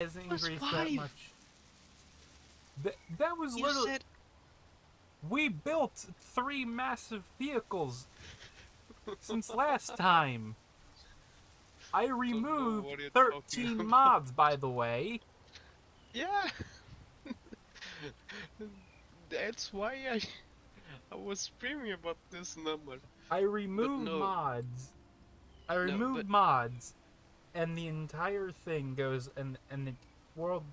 hasn't Plus increased that 5. much. That was You literally. said We built 3 massive vehicles since last time. I don't know removed what you're talking 13 about. mods, by the way. Yeah. That's why I was screaming about this number. I But removed no, mods. I no, but removed mods, and the entire thing goes, and the world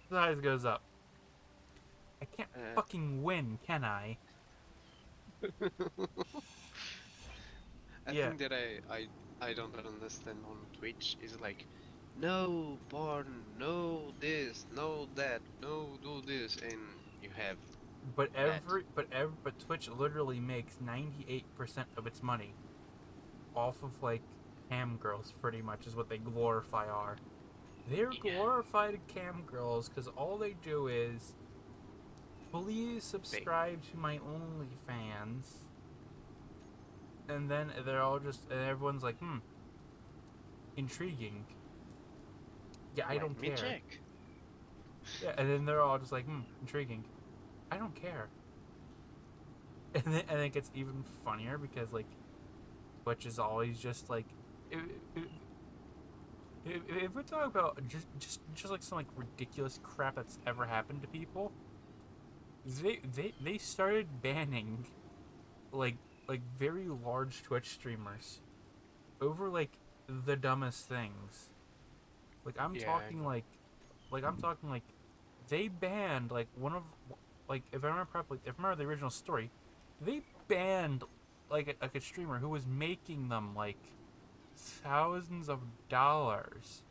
size goes up. I can't uh, fucking win, can I? I Yeah, think that I don't understand on Twitch is like, no porn, no this, no that, no do this, and you have that. but Twitch literally makes 98% of its money off of like cam girls. Pretty much is what they glorify are. They're Yeah, glorified cam girls because all they do is please big. subscribe to my OnlyFans, and then they're all just and everyone's like, intriguing. Yeah, I Let don't me care. check. Yeah, and then they're all just like, intriguing. I don't care. And then it gets even funnier because like Twitch is always just like, if, if, if we talk about just like some like ridiculous crap that's ever happened to people, they started banning like like very large Twitch streamers over like the dumbest things. Like I'm Yeah, I talking know. like I'm talking like they banned like one of like if I remember properly, if I remember the original story, they banned like a streamer who was making them like thousands of dollars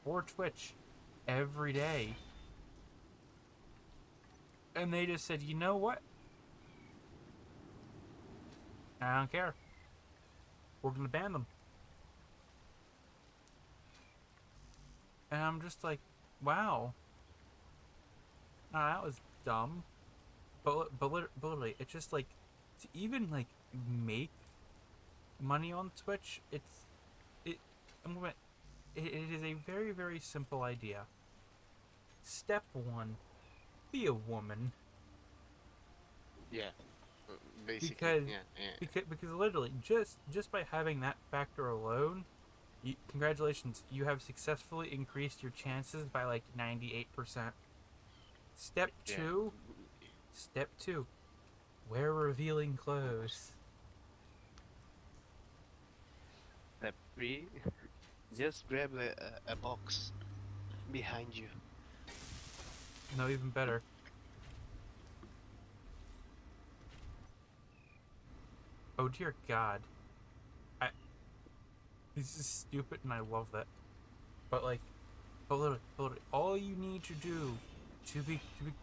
for Twitch every day, and they just said, you know what? I don't care. We're gonna ban them. And I'm just like, wow, that was dumb. But literally, it's just like to even like make money on Twitch. It. I'm gonna. It is a very simple idea. Step one: be a woman, Yeah, basically, because yeah, yeah. because literally just by having that factor alone, congratulations, you have successfully increased your chances by like 98%. Step Yeah. two. Step two: wear revealing clothes. Step 3, just grab a box behind you. No, even better. Oh dear God, I this is stupid and I love that. But like, but literally, all you need to do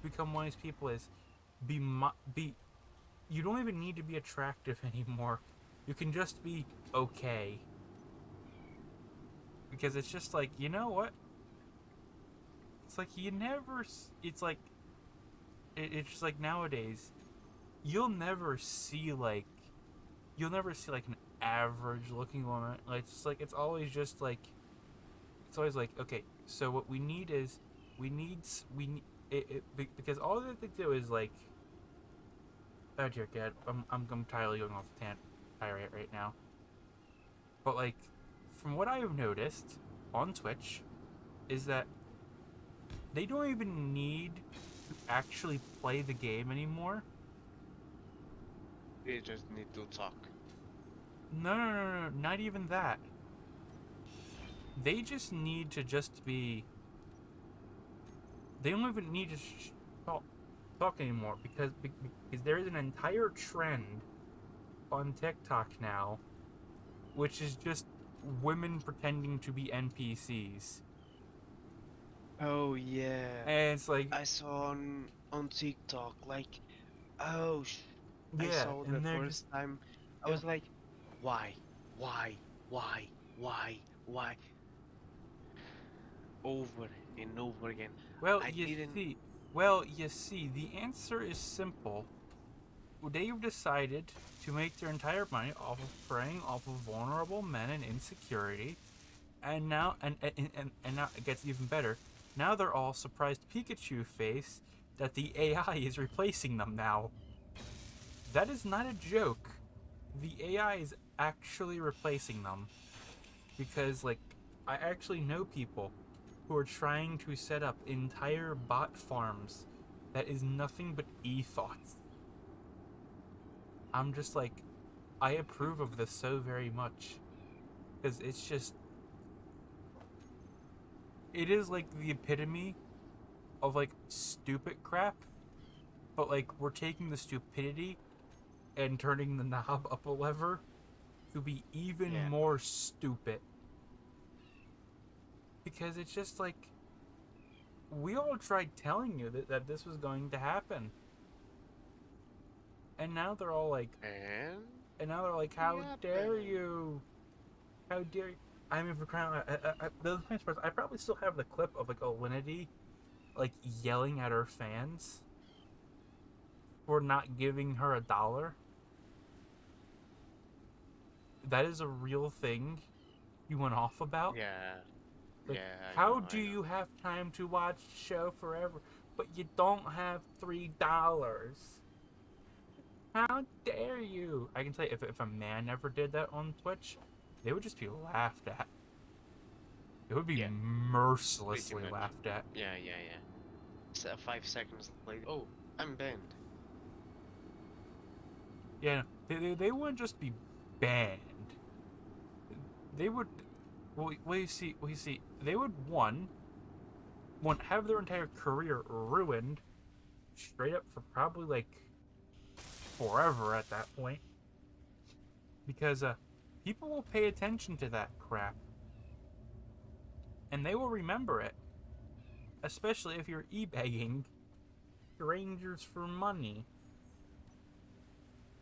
become one of these people is be. You don't even need to be attractive anymore. You can just be okay, because it's just like, you know what? It's like you never. It's like it's just like nowadays. You'll never see like you'll never see like an average looking woman. Like it's always just like it's always like, okay, so what we need is we need because all that they do is like, oh dear God, I'm entirely going off the tirade right now. But like, from what I have noticed on Twitch, is that they don't even need to actually play the game anymore. You just need to talk. No, not even that. They just need to just be. They don't even need to talk anymore because there is an entire trend on TikTok now, which is just women pretending to be NPCs, Oh yeah, and it's like, I saw on TikTok like, oh, I yeah, saw the and they're first just, time. I yeah, was like, why, why, why, why? Over and over again. well, I didn't. you see, the answer is simple. They've decided to make their entire money off of preying off of vulnerable men and insecurity, And now, and now it gets even better. Now they're all surprised Pikachu face that the AI is replacing them now. That is not a joke. The AI is actually replacing them. Because, like, I actually know people who are trying to set up entire bot farms that is nothing but e-thoughts. I'm just like, I approve of this so very much. Because it's just, it is like the epitome of like stupid crap, but like we're taking the stupidity and turning the knob up a lever to be even Yeah. more stupid. Because it's just like, we all tried telling you that this was going to happen. And now they're all like, And now they're like, how dare happened. you? How dare you? I mean, for crying out loud, the funny part is, I probably still have the clip of like Alinity, like yelling at her fans for not giving her $1. That is a real thing you went off about. Yeah. Like, Yeah. how I do know. you have time to watch the show forever, but you don't have $3? How dare you? I can tell you, if a man ever did that on Twitch, they would just be laughed at. It would be Yeah. mercilessly Pretty much. laughed at. Yeah. So 5 seconds later, oh, I'm banned. Yeah, they wouldn't just be banned. They would, well, you see, they would one have their entire career ruined, straight up, for probably like forever at that point, because people will pay attention to that crap, and they will remember it, especially if you're e-begging strangers for money.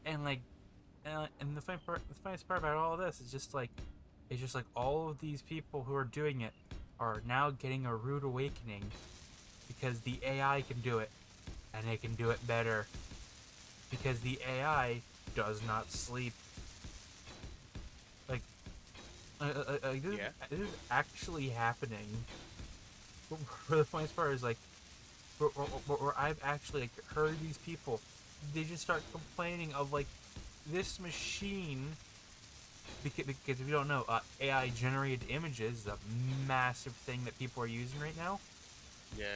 And like, and the funniest part about all of this is just like, it's just like all of these people who are doing it are now getting a rude awakening because the AI can do it, and it can do it better because the AI does not sleep. Like, this is actually happening. For the funniest part is like, where I've actually like heard these people, they just start complaining of like this machine, because if you don't know, AI generated images is a massive thing that people are using right now. Yeah.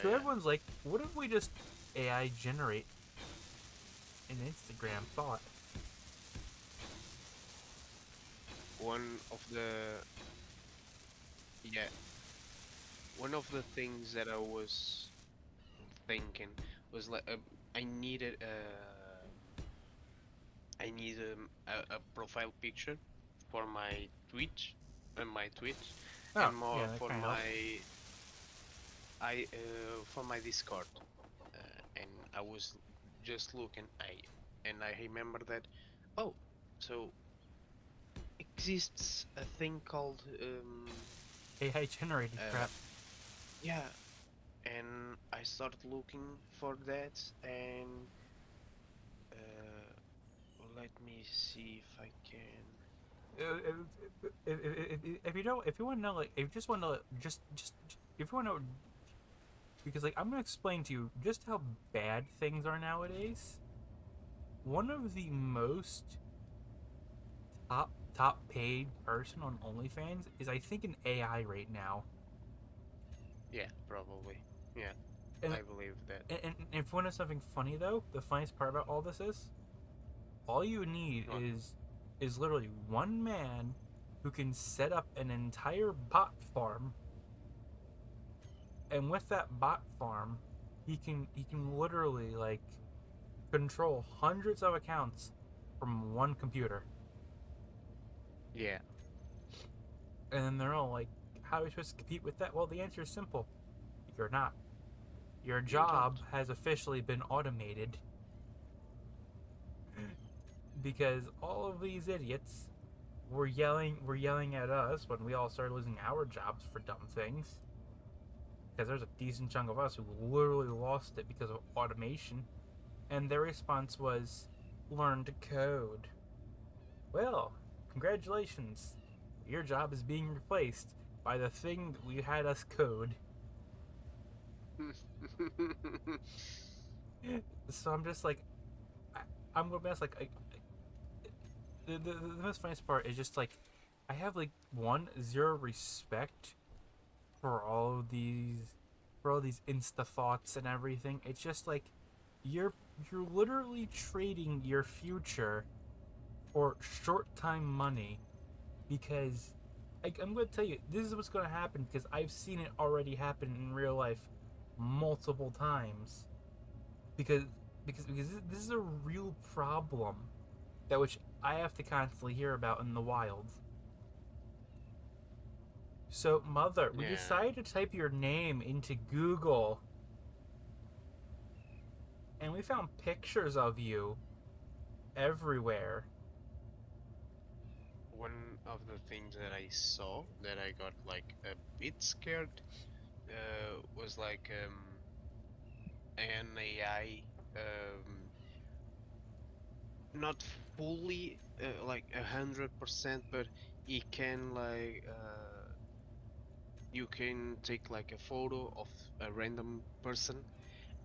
So everyone's like, what if we just AI generate an Instagram thought? One of the things that I was thinking was like, I needed a profile picture for my Twitch, and Oh, and more yeah, that for kinda helps. for my Discord, and I was just looking, and I remember that, oh, so exists a thing called AI generated crap. yeah, and I started looking for that, and let me see if I can. If you don't, if you want to know, like, if you just want to, just, if you want to know, because like I'm gonna explain to you just how bad things are nowadays. One of the most top paid person on OnlyFans is, I think, an AI right now. Yeah, probably. Yeah, And I believe that. and if you want to know something funny though, the funniest part about all this is, all you need What? is literally one man who can set up an entire bot farm, and with that bot farm, he can literally like control hundreds of accounts from one computer. Yeah. And then they're all like, how are we supposed to compete with that? Well, the answer is simple. You're not. Your You don't. job has officially been automated. Because all of these idiots were yelling at us when we all started losing our jobs for dumb things. Because there's a decent chunk of us who literally lost it because of automation. And their response was, learn to code. Well, congratulations. Your job is being replaced. by the thing that we had us code. So I'm just like, I'm gonna be honest, like, the most funniest part is just like, I have like zero respect for all these insta thoughts and everything. It's just like, you're literally trading your future for short time money, because I'm going to tell you, this is what's going to happen, because I've seen it already happen in real life multiple times. Because this is a real problem that which I have to constantly hear about in the wild. So, Mother, we Yeah. decided to type your name into Google, and we found pictures of you everywhere. One of the things that I saw that I got like a bit scared was like an AI, not fully like 100%, but it can like you can take like a photo of a random person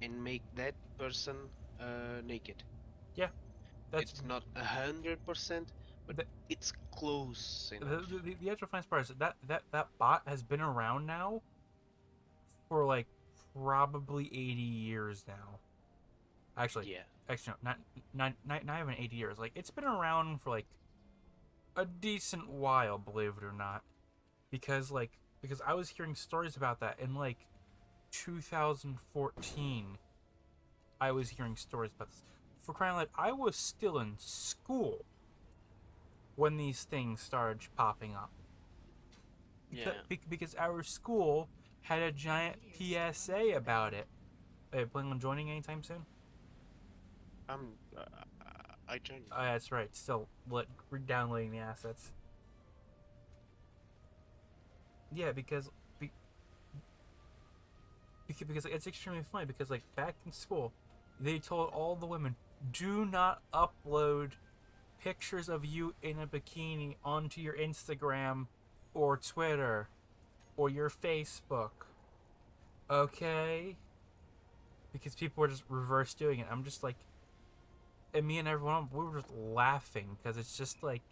and make that person naked. Yeah, that's It's not 100%, but the, it's close enough. the actual funniest part is that bot has been around now for like probably 80 years now. Actually, Yeah. no, not even 80 years. Like, it's been around for like a decent while, believe it or not. Because I was hearing stories about that in like 2014. I was hearing stories about this. For crying out loud, I was still in school when these things started popping up. Yeah. Because our school had a giant PSA about it. Are you planning on joining anytime soon? I'm. I joined. That's right. Still downloading the assets. Yeah, because it's extremely funny, because like back in school, they told all the women, do not upload pictures of you in a bikini onto your Instagram or Twitter or your Facebook. Okay? Because people were just reverse doing it. I'm just like, and me and everyone, we were just laughing, because it's just like,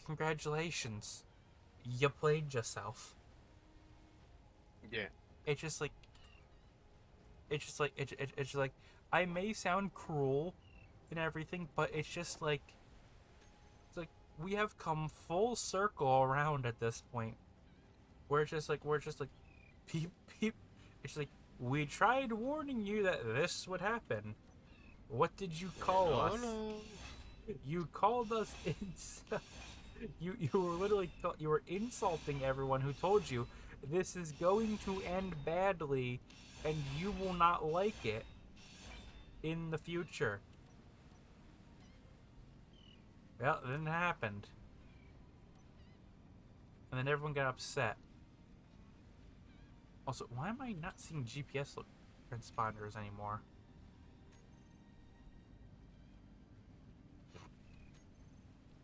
congratulations, you played yourself. Yeah. It's just like, it's just like, I may sound cruel and everything, but it's just like, we have come full circle around at this point. We're just like, peep, peep. It's like, we tried warning you that this would happen. What did you call us? No. You called us you were literally you were insulting everyone who told you this is going to end badly and you will not like it in the future. Well, it didn't happen. And then everyone got upset. Also, why am I not seeing GPS transponders anymore?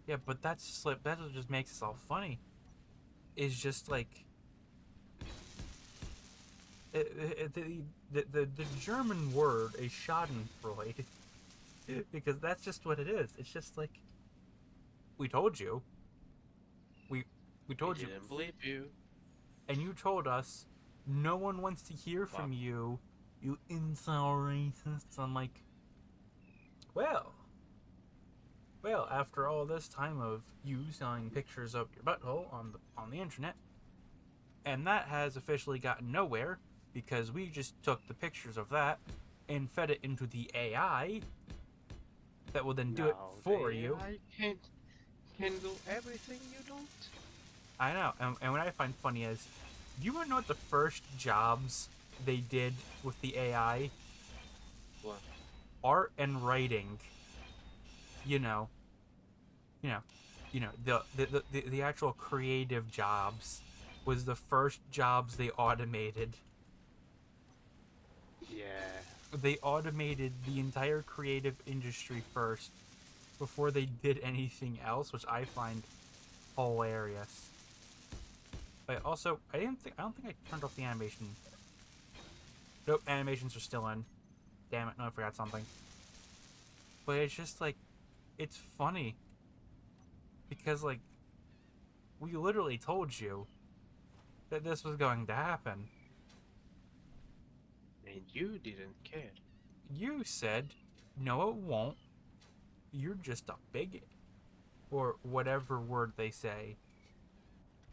Yeah, but that's just like, that's what just makes it all funny. Is just like, the German word is Schadenfreude, because that's just what it is. It's just like, we told you. We told you. Didn't believe you. And you told us no one wants to hear from you, you incel racists. I'm like, well, after all this time of you selling pictures of your butthole on the internet, and that has officially gotten nowhere, because we just took the pictures of that and fed it into the AI that will then do it for you. I can do everything you don't. I know, and what I find funny is, do you want to know what the first jobs they did with the AI? What? Art and writing. You know, the actual creative jobs was the first jobs they automated. Yeah. They automated the entire creative industry first before they did anything else, which I find hilarious. But also, I don't think I turned off the animation. Nope, animations are still in. Damn it! No, I forgot something. But it's just like, it's funny because like we literally told you that this was going to happen. And you didn't care. You said, "No, it won't. You're just a bigot," or whatever word they say.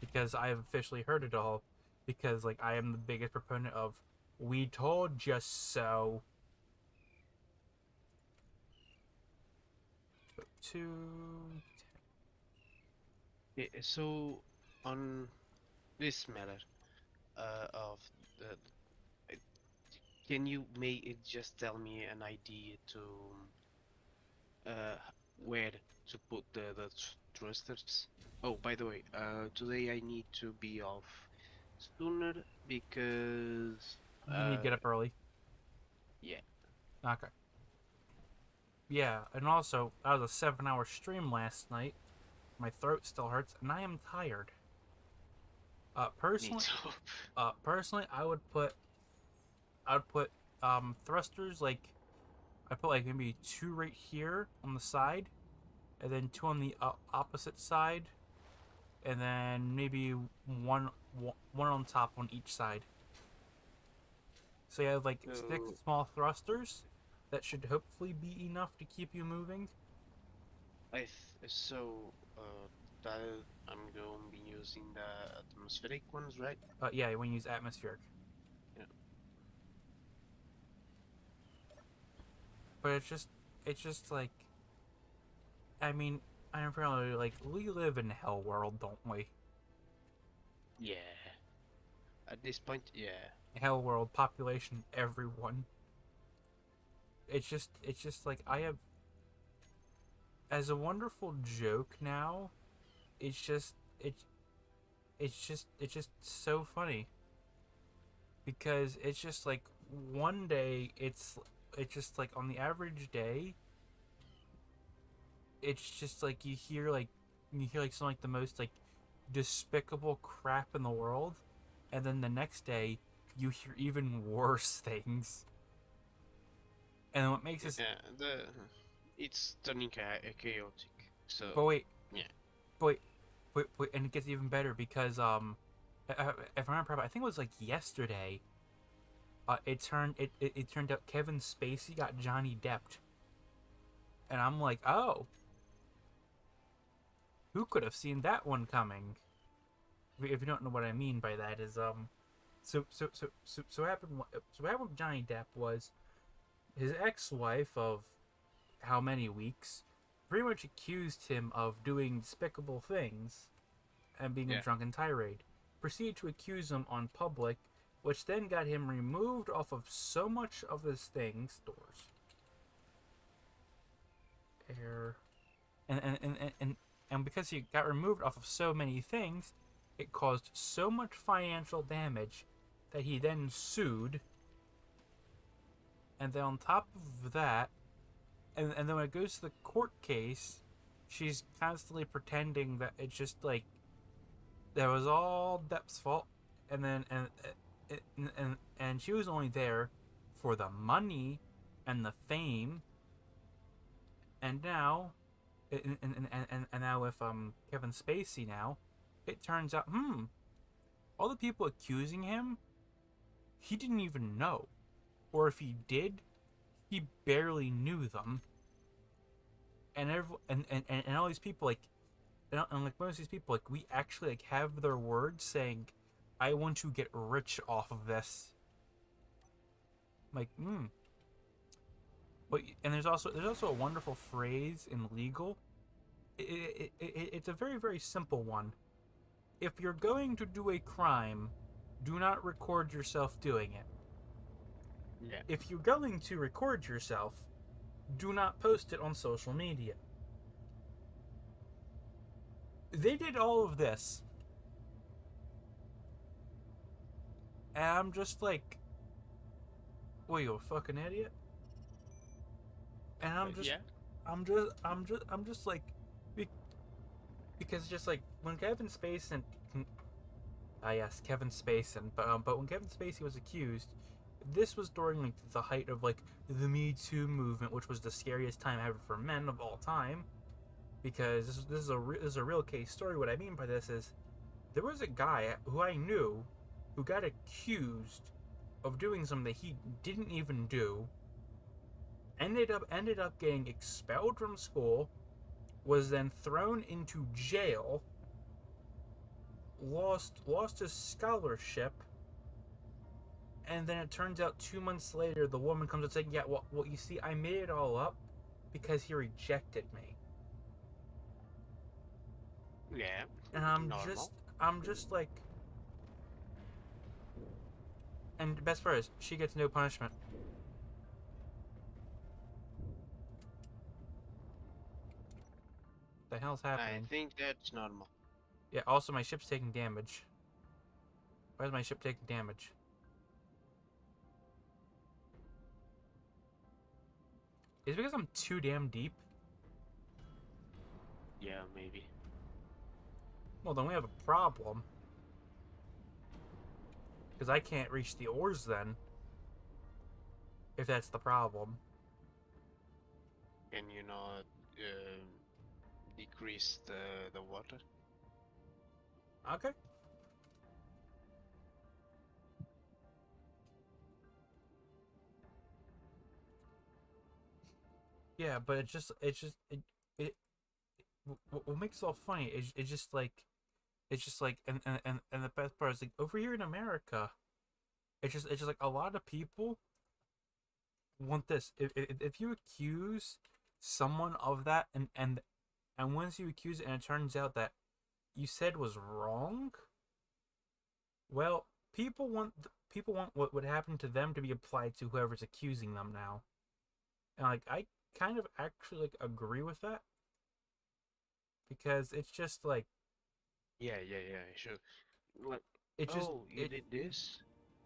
Because I have officially heard it all. Because like I am the biggest proponent of "we told you so." Two. Yeah, so on this matter of the, uh, can you just tell me an idea to uh, where to put the thrusters? Oh, by the way, today I need to be off sooner because You need to get up early. yeah. Okay. Yeah, and also that was a 7-hour stream last night. My throat still hurts, and I am tired. Uh, Me personally, too. personally, I would put thrusters like I put like maybe 2 right here on the side, and then 2 on the opposite side, and then maybe one on top on each side. So you have like 6 So small thrusters that should hopefully be enough to keep you moving. that I'm going to be using the atmospheric ones, right? Yeah, when you use atmospheric. Yeah. But it's just like, I mean, I'm probably like, we live in hell world, don't we? Yeah. At this point, yeah. Hell world, population, everyone. It's just like I have, as a wonderful joke now. It's just it's just so funny because it's just like one day it's just like on the average day it's just like you hear like some like the most like despicable crap in the world, and then the next day you hear even worse things. And what makes this Yeah, it's turning chaotic. So, but wait yeah. but wait and it gets even better because if I remember properly, I think it was like yesterday. It turned out Kevin Spacey got Johnny Depped, and I'm like, oh, who could have seen that one coming? If you don't know what I mean by that, is what happened with Johnny Depp was his ex-wife of how many weeks pretty much accused him of doing despicable things and being a Yeah. drunken tirade. Proceeded to accuse him on public, which then got him removed off of so much of his things. Doors. Air. And because he got removed off of so many things, it caused so much financial damage that he then sued. And then on top of that, and then when it goes to the court case, she's constantly pretending that it's just like that was all Depp's fault, and then and she was only there for the money and the fame, and now and now with Kevin Spacey now, it turns out all the people accusing him, he didn't even know, or if he did, he barely knew them, and and all these people like. And like most of these people, like we actually like have their words saying, "I want to get rich off of this." Like, But and there's also a wonderful phrase in legal. It's a very very simple one. If you're going to do a crime, do not record yourself doing it. Yeah. If you're going to record yourself, do not post it on social media. They did all of this. And I'm just like, what, you a fucking idiot? And Yeah. I'm just like, because just like when Kevin Spacey Yes, Kevin Spacey. But when Kevin Spacey was accused, this was during like the height of like the Me Too movement, which was the scariest time ever for men of all time. Because this is a real case story. What I mean by this is there was a guy who I knew who got accused of doing something that he didn't even do. Ended up getting expelled from school, was then thrown into jail, lost his scholarship, and then it turns out 2 months later the woman comes and saying, "Yeah, well, you see, I made it all up because he rejected me." Yeah, And normal. I'm just like, and the best part is she gets no punishment. What the hell's I happening? think that's normal. Yeah. Also, my ship's taking damage. Why is my ship taking damage? Is it because I'm too damn deep? Yeah, maybe. Well, then we have a problem. Because I can't reach the oars then, if that's the problem. Can you not decrease the water? Okay. Yeah, but it what makes it all funny is it's just like and the best part is like over here in America, it's just like a lot of people want this. If you accuse someone of that and once you accuse it and it turns out that you said was wrong, well, people want what would happen to them to be applied to whoever's accusing them now. And like I kind of actually like agree with that because it's just like Yeah, sure. Like, it just oh, you it did this?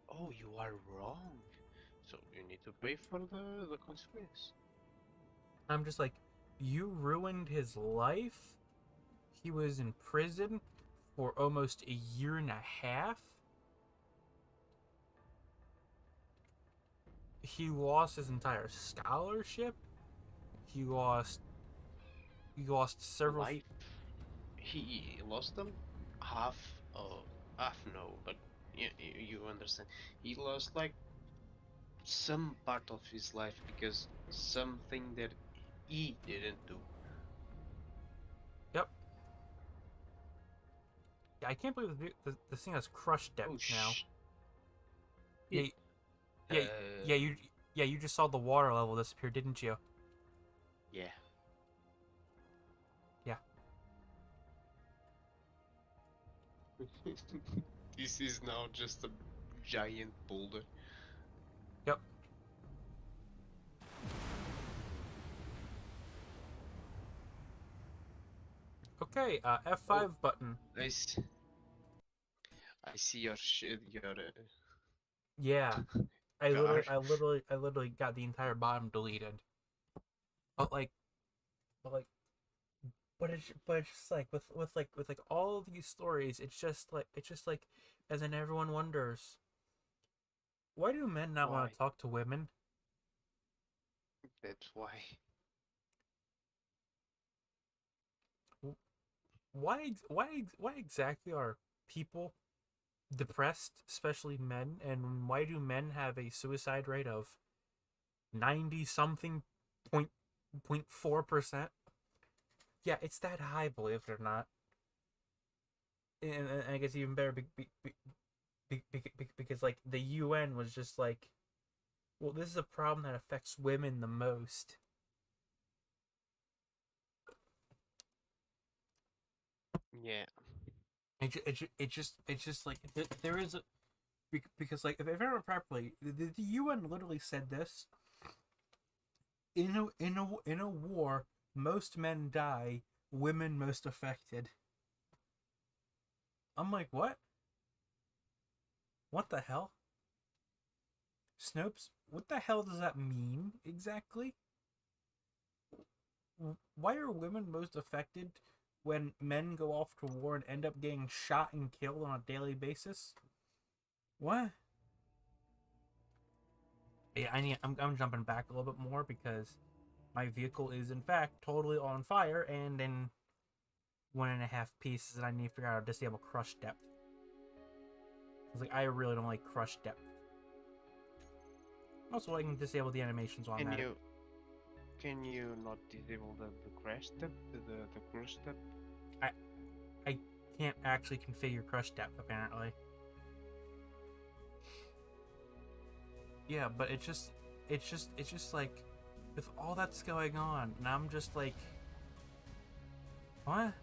Oh, you are wrong. So you need to pay for the consequence. I'm just like you ruined his life. He was in prison for almost a year and a half. He lost his entire scholarship. He lost he lost several. Life, he lost them half of half no, but you understand. He lost like some part of his life because something that he didn't do. Yep. Yeah, I can't believe this thing has crush Oh depth now. sh! Yeah, yeah, yeah. You just saw the water level disappear, didn't you? Yeah. Yeah. This is now just a giant boulder. Yep. Okay. Oh, F5 button. I see, I see your shit, your Yeah. car. I literally got the entire bottom deleted. But like, but like, but it's just like with like all of these stories, it's just like, and then everyone wonders, why do men not want Why? to talk to women? That's why. Why exactly are people depressed, especially men, and why do men have a suicide rate of 90 something point 4%? Yeah, it's that high, believe it or not. And I guess even better because like the UN was just like, well, this is a problem that affects women the most. Yeah. It's just like there is a because like if I remember properly, the UN literally said this in a war, most men die, women most affected. I'm like, what? What the hell? Snopes, what the hell does that mean exactly? Why are women most affected when men go off to war and end up getting shot and killed on a daily basis? What? Yeah, I'm jumping back a little bit more because my vehicle is in fact totally on fire and in 1.5 pieces, and I need to figure out how to disable crush depth. It's like I really don't like crush depth. Also, I can disable the animations while I'm at it. Can you not disable the crash step, the crush step? I can't actually configure crush depth apparently. Yeah, but it's just like with all that's going on, and I'm just like, what? What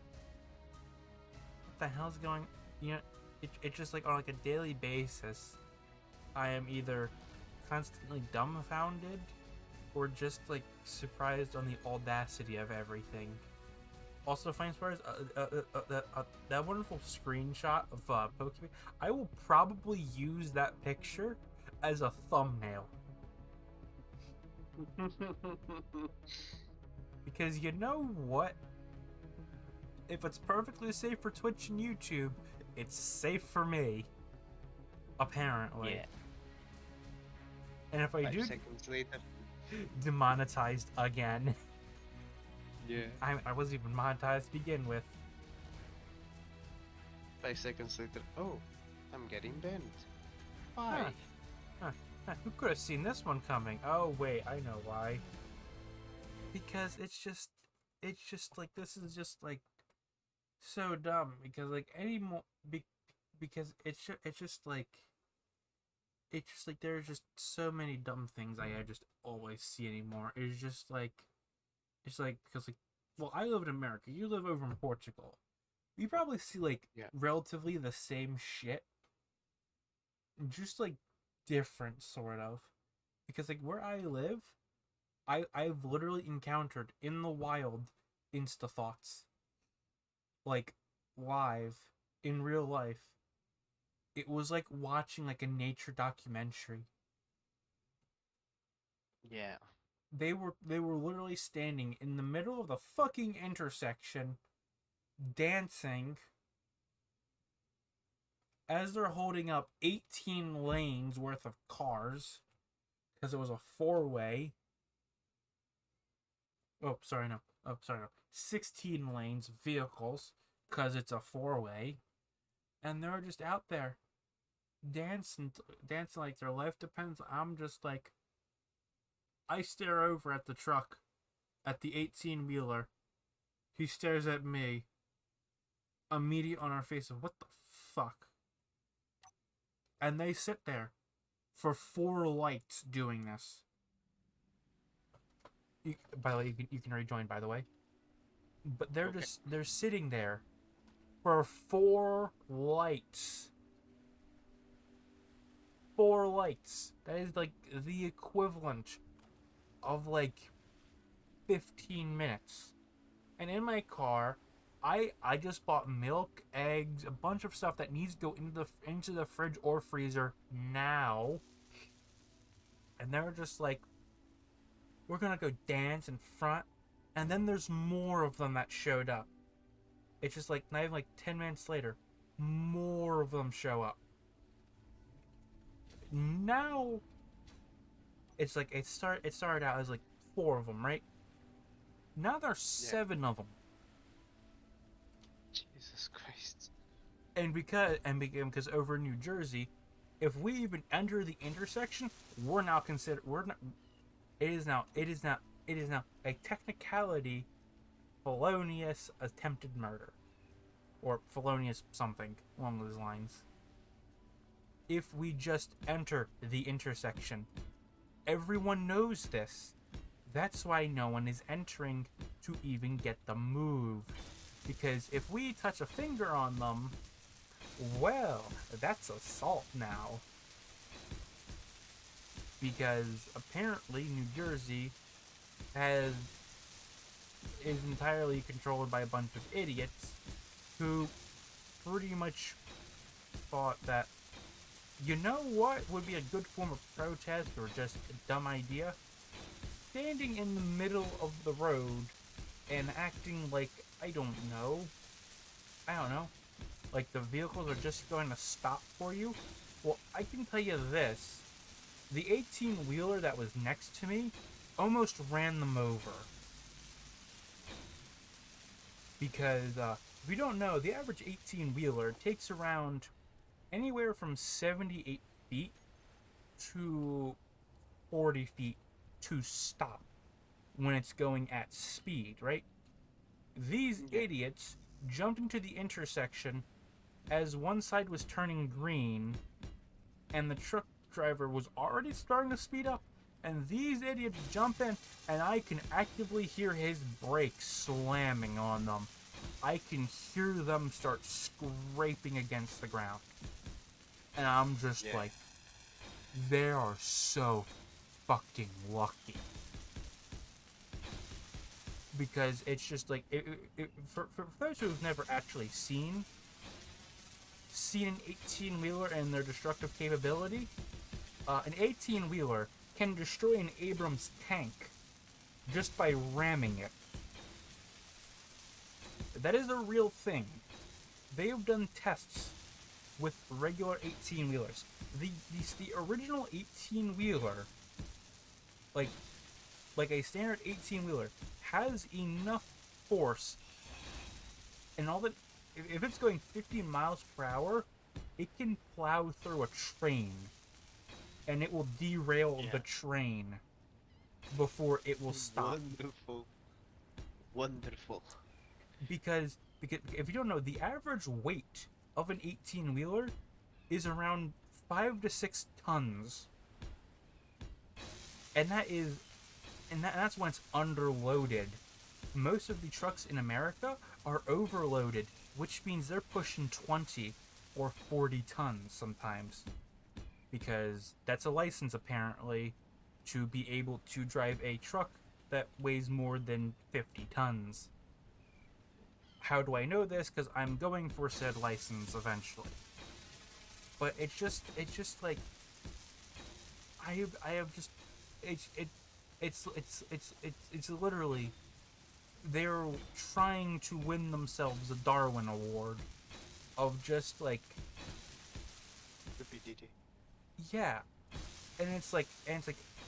the hell's going? You know, it's just like on like a daily basis, I am either constantly dumbfounded or just like surprised on the audacity of everything. Also, funniest part is that wonderful screenshot of Pokemon. I will probably use that picture as a thumbnail. Because you know what? If it's perfectly safe for Twitch and YouTube, it's safe for me. Apparently. Yeah. And if I 5 do seconds later. demonetized again. Yeah. I wasn't even monetized to begin with. 5 seconds later. Oh, I'm getting banned. Why? Who could have seen this one coming? Oh wait, I know why. Because it's just like this is just like so dumb. Because like because it's just like there's just so many dumb things I just always see anymore. It's just like because like, well, I live in America. You live over in Portugal. You probably see like relatively the same shit, just like different sort of, because like where I live, I've literally encountered in the wild insta thoughts, like live in real life. It was like watching like a nature documentary. Yeah. They were literally standing in the middle of the fucking intersection, dancing as they're holding up 18 lanes worth of cars because it was a 4-way. Oh, sorry, no. 16 lanes of vehicles because it's a 4-way. And they're just out there dancing like their life depends. I'm just like, I stare over at the truck, at the 18-wheeler. He stares at me. Immediate on our face of what the fuck? And they sit there for 4 lights doing this. By the way, you can rejoin, by the way. But they're they're sitting there for 4 lights. 4 lights. That is like the equivalent of like 15 minutes. And in my car, I just bought milk, eggs, a bunch of stuff that needs to go into the fridge or freezer now. And they're just like, we're gonna go dance in front. And then there's more of them that showed up. It's just like not even like 10 minutes later, more of them show up. Now it's like it started out as like 4 of them, right? Now there's 7 of them. Jesus Christ. And because over in New Jersey, if we even enter the intersection, it is now a technicality felonious attempted murder, or felonious something along those lines. If we just enter the intersection, everyone knows this. That's why no one is entering to even get the move. Because if we touch a finger on them, well, that's assault now. Because apparently New Jersey is entirely controlled by a bunch of idiots who pretty much thought that, you know what would be a good form of protest or just a dumb idea? Standing in the middle of the road and acting like I don't know. I don't know. Like the vehicles are just going to stop for you? Well, I can tell you this. The 18-wheeler that was next to me almost ran them over. Because, if you don't know, the average 18-wheeler takes around anywhere from 78 feet to 40 feet to stop when it's going at speed, right? These Yeah. idiots jumped into the intersection as one side was turning green and the truck driver was already starting to speed up, and these idiots jump in, and I can actively hear his brakes slamming on them. I can hear them start scraping against the ground. And I'm just Yeah. like, they are so fucking lucky. Because it's just like, for those who've never actually seen an 18-wheeler and their destructive capability, an 18-wheeler can destroy an Abrams tank just by ramming it. That is a real thing. They have done tests with regular 18-wheelers. The original 18-wheeler, like a standard 18-wheeler, has enough force, and all that. If it's going 50 miles per hour, it can plow through a train, and it will derail the train before it will stop. Wonderful. Wonderful. Because if you don't know, the average weight of an 18-wheeler is around 5 to 6 tons. And that's when it's underloaded. Most of the trucks in America are overloaded, which means they're pushing 20 or 40 tons sometimes. Because that's a license, apparently, to be able to drive a truck that weighs more than 50 tons. How do I know this? Because I'm going for said license eventually. But it's just like, I have just, it's literally, they're trying to win themselves a Darwin Award of just like, Stupidity. yeah, and it's like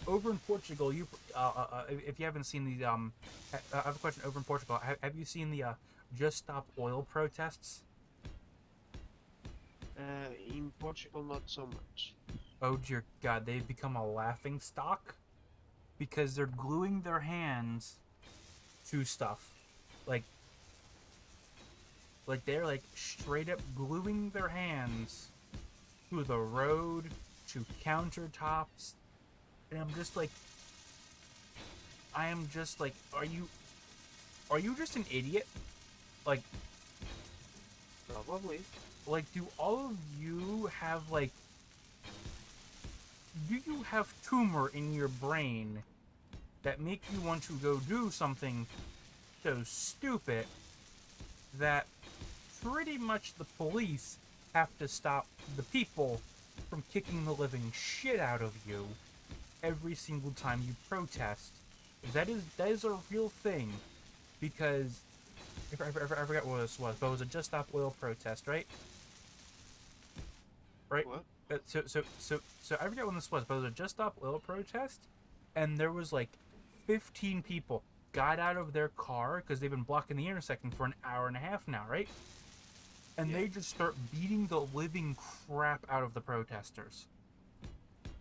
over in Portugal, if you haven't seen the I have a question. Over in Portugal, have you seen the Just Stop Oil protests? In Portugal, not so much. Oh dear God, they've become a laughing stock because they're gluing their hands to stuff, like they're like straight up gluing their hands to the road, to countertops, and I'm just like, are you just an idiot? Like, Probably. do all of you have like, do you have tumor in your brain that make you want to go do something so stupid that pretty much the police have to stop the people from kicking the living shit out of you every single time you protest? That is a real thing, because I forgot what this was, but it was a Just Stop Oil protest, right? Right? What? So I forget when this was, but it was a Just Stop Oil protest, and there was like 15 people got out of their car because they've been blocking the intersection for an hour and a half now, right? And Yeah. they just start beating the living crap out of the protesters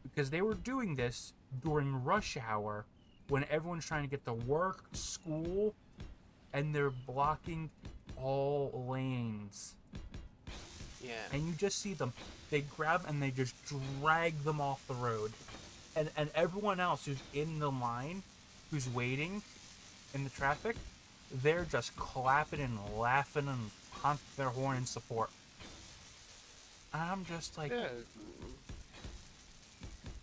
because they were doing this during rush hour when everyone's trying to get to work, school, and they're blocking all lanes. Yeah. And you just see them, they grab and they just drag them off the road, and everyone else who's in the line, who's waiting in the traffic, they're just clapping and laughing and honking their horn in support. And I'm just like, Yeah.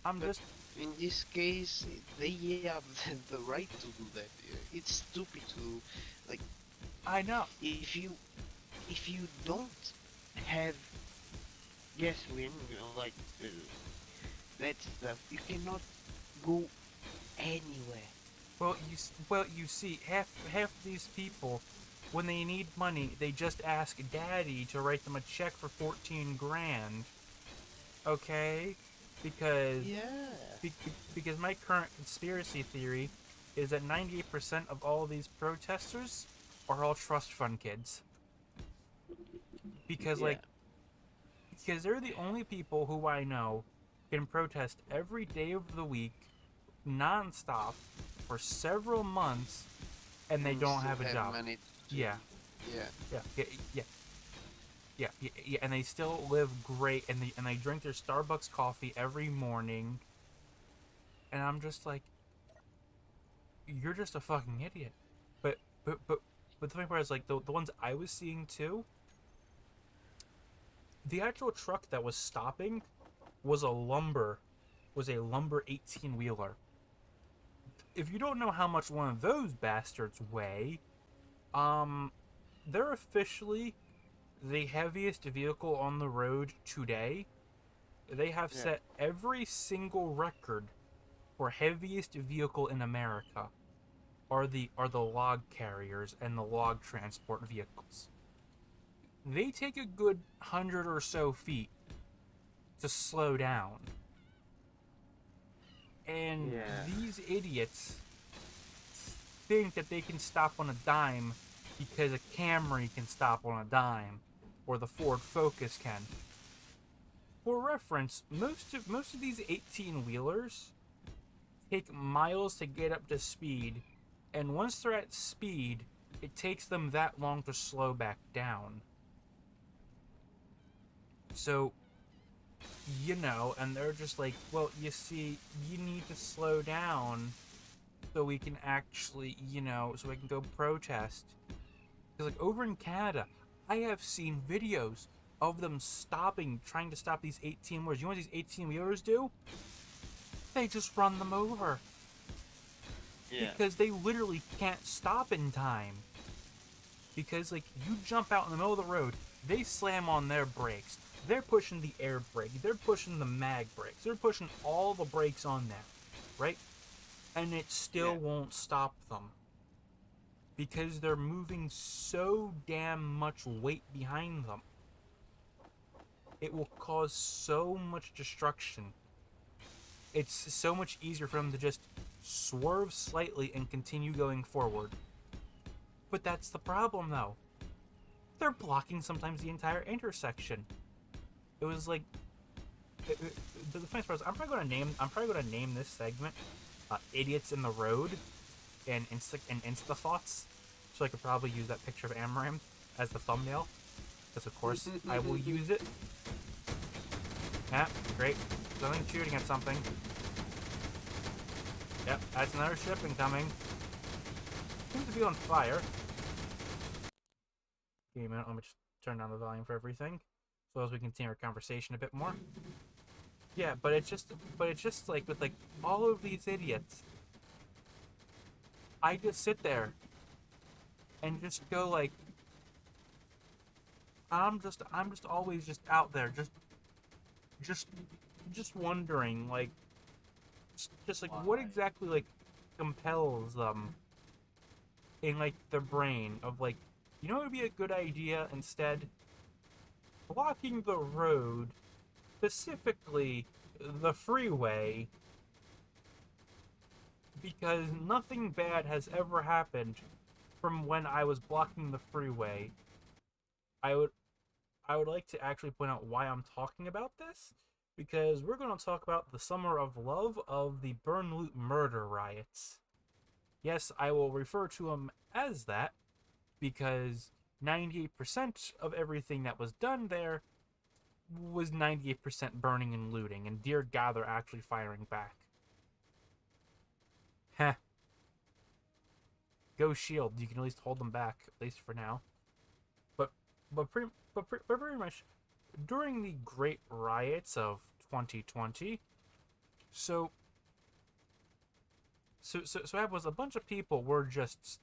I'm But just, in this case, they have the right to do that. It's stupid to, like, I know. if you don't have gasoline, like that stuff, you cannot go anywhere. Well, you see, half these people when they need money, they just ask daddy to write them a check for 14 grand. Okay? Because Yeah. because my current conspiracy theory is that 98% of all these protesters are all trust fund kids. Because Yeah. because they're the only people who I know can protest every day of the week nonstop for several months and they And don't still have a have job. money to. Yeah. Yeah. Yeah, and they still live great, and they drink their Starbucks coffee every morning, and I'm just like, you're just a fucking idiot. But but the funny part is like the ones I was seeing too. The actual truck that was stopping was a lumber 18 wheeler. If you don't know how much one of those bastards weigh, um, they're officially the heaviest vehicle on the road today. They have Yeah. set every single record for heaviest vehicle in America are the log carriers and the log transport vehicles. They take a good 100 or so feet to slow down. And Yeah. these idiots think that they can stop on a dime because a Camry can stop on a dime or the Ford Focus can. For reference, most of these 18 wheelers take miles to get up to speed, and once they're at speed, it takes them that long to slow back down. So, and they're just like, well, you see, you need to slow down so we can actually, so we can go protest. Because, like, over in Canada, I have seen videos of them trying to stop these 18 wheelers. You know what these 18 wheelers do? They just run them over. Yeah. Because they literally can't stop in time. Because, like, you jump out in the middle of the road, they slam on their brakes. They're pushing the air brake. They're pushing the mag brakes. They're pushing all the brakes on there, right? And it still won't stop them. Because they're moving so damn much weight behind them. It will cause so much destruction. It's so much easier for them to just swerve slightly and continue going forward. But that's the problem, though. They're blocking sometimes the entire intersection. It was like the funny part is I'm probably going to name this segment "Idiots in the Road" and Insta Thoughts, so I could probably use that picture of Amaranth as the thumbnail, because of course I will use it. Yeah, great. Something shooting at something. Yep, that's another ship incoming. Seems to be on fire. Give me a minute, let me just turn down the volume for everything, so as we continue our conversation a bit more. Yeah, but it's just like with like all of these idiots, I just sit there and just go like, I'm just always just out there, just wondering like, just like what exactly like compels them in like their brain of like, what would be a good idea instead? Blocking the road, specifically the freeway, because nothing bad has ever happened from when I was blocking the freeway. I would like to actually point out why I'm talking about this, because we're going to talk about the Summer of Love of the Burnloot murder riots. Yes, I will refer to them as that, because 98% of everything that was done there was 98% burning and looting, and dear God, they're actually firing back. Heh. Go Shield, you can at least hold them back, at least for now. But pretty much during the Great Riots of 2020, so what was a bunch of people were just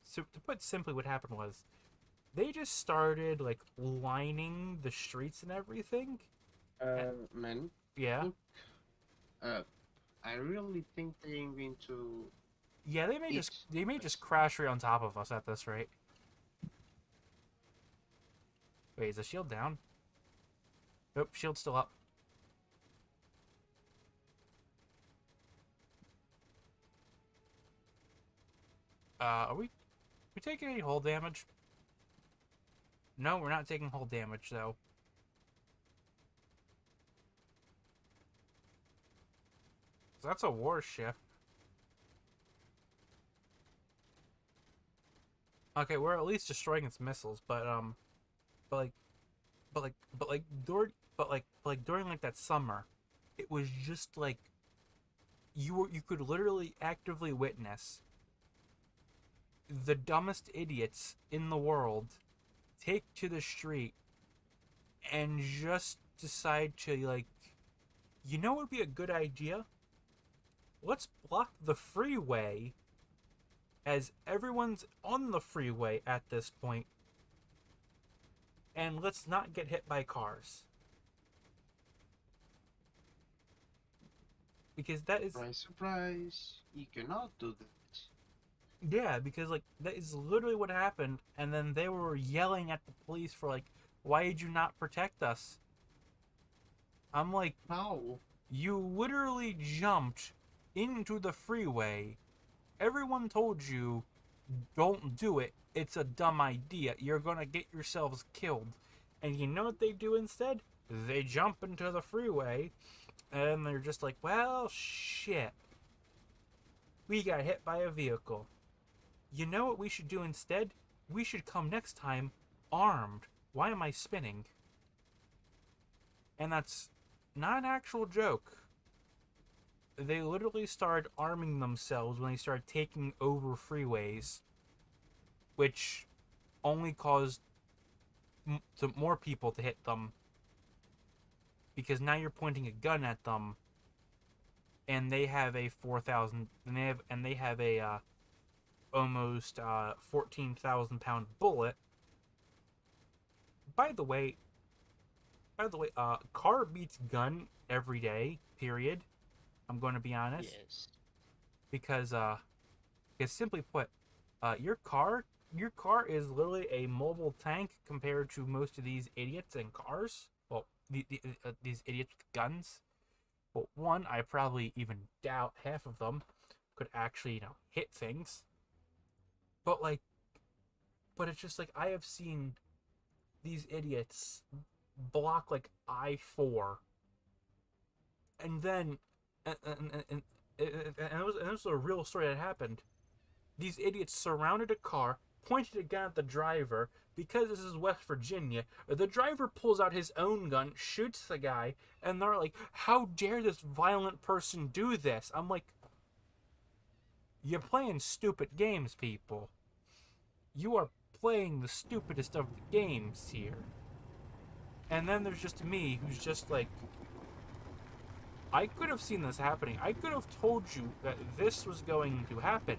so to put simply, what happened was they just started like lining the streets and everything. Man, Yeah. look, I really think they're going to Yeah, It's they may just crash right on top of us at this rate. Wait, is the shield down? Nope, shield's still up. Are we taking any hull damage? No, we're not taking hull damage though. That's a warship. Okay, we're at least destroying its missiles, but like, during like that summer, it was just like you could literally actively witness the dumbest idiots in the world take to the street and just decide to like, you know what would be a good idea? Let's block the freeway as everyone's on the freeway at this point, and let's not get hit by cars. Because that is... surprise, surprise. You cannot do that. Yeah, because like that is literally what happened, and then they were yelling at the police for like, why did you not protect us? I'm like, How? you literally jumped into the freeway. Everyone told you, don't do it. It's a dumb idea. You're gonna get yourselves killed. And you know what they do instead? They jump into the freeway, and they're just like, well, shit. We got hit by a vehicle. You know what we should do instead? We should come next time armed. Why am I spinning? And that's not an actual joke. They literally started arming themselves when they started taking over freeways, which only caused more people to hit them, because now you're pointing a gun at them, and they have a 4,000, and they have a almost 14,000 pound bullet. By the way, car beats gun every day. Period. I'm going to be honest. Yes. Because simply put, your car is literally a mobile tank compared to most of these idiots in cars. Well, these idiots with guns. But one, I probably even doubt half of them could actually, hit things. But it's just like, I have seen these idiots block like I-4, and then and it was a real story that happened. These idiots surrounded a car, pointed a gun at the driver. Because this is West Virginia, the driver pulls out his own gun, shoots the guy, and they're like, how dare this violent person do this? I'm like, you're playing stupid games, people. You are playing the stupidest of the games here. And then there's just me, who's just like, I could have seen this happening. I could have told you that this was going to happen.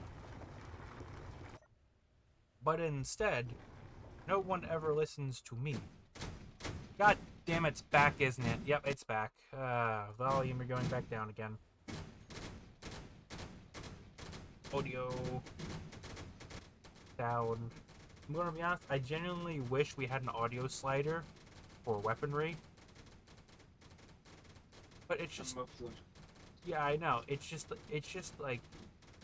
But instead, no one ever listens to me. God damn, it's back, isn't it? Yep, it's back. Volume, you're going back down again. Audio. Sound. I'm gonna be honest, I genuinely wish we had an audio slider for weaponry. But it's just... Yeah, I know. It's just like,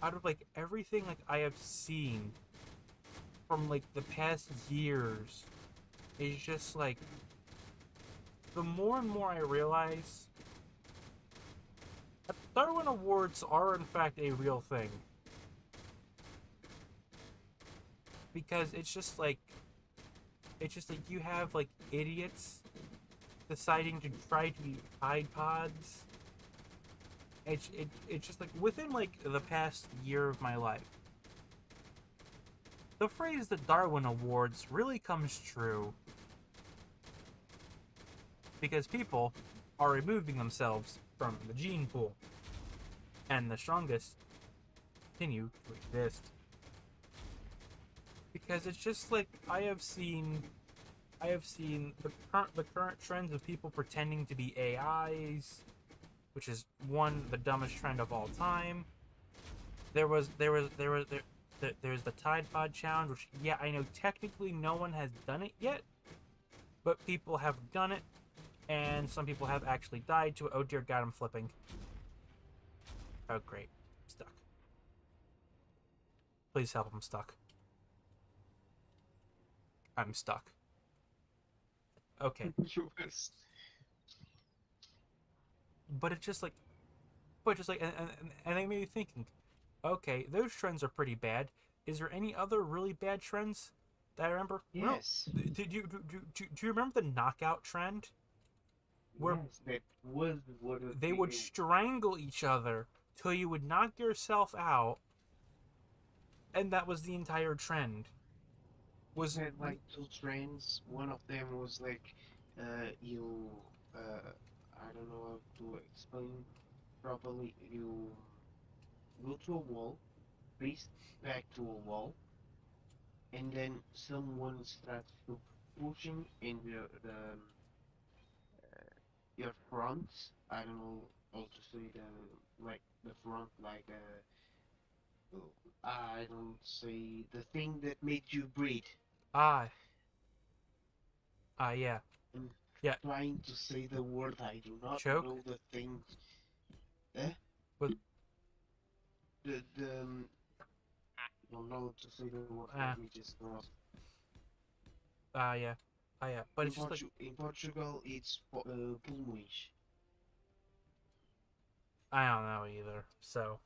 out of like everything like I have seen from like the past years, it's just like, the more and more I realize that Darwin Awards are in fact a real thing. Because it's just like you have like idiots deciding to try to eat Tide Pods. It's just like, within like the past year of my life, the phrase the Darwin Awards really comes true. Because people are removing themselves from the gene pool. And the strongest continue to exist. Because it's just like, I have seen the current trends of people pretending to be AIs, which is the dumbest trend of all time. there's the Tide Pod challenge, which yeah, I know technically no one has done it yet, but people have done it, and some people have actually died to it. Oh dear God, I'm flipping. Oh great, stuck. Please help, I'm stuck. I'm stuck. Okay, US. but it's just like, and they may be thinking, okay, those trends are pretty bad. Is there any other really bad trends that I remember? No. Yes. Do you remember the knockout trend? Where Yes, that was what they would strangle each other till you would knock yourself out, and that was the entire trend. Was had like two trends. One of them was like, you, I don't know how to explain properly. You go to a wall, face back to a wall, and then someone starts to pushing in your front. I don't know how to say the front I don't say the thing that made you breathe. ah yeah I'm yeah trying to say the word. I do not choke. know the thing. Eh? But I don't know to say the word. Let ah me just go. yeah yeah. But it's just like In Portugal, it's pulmões. I don't know either. So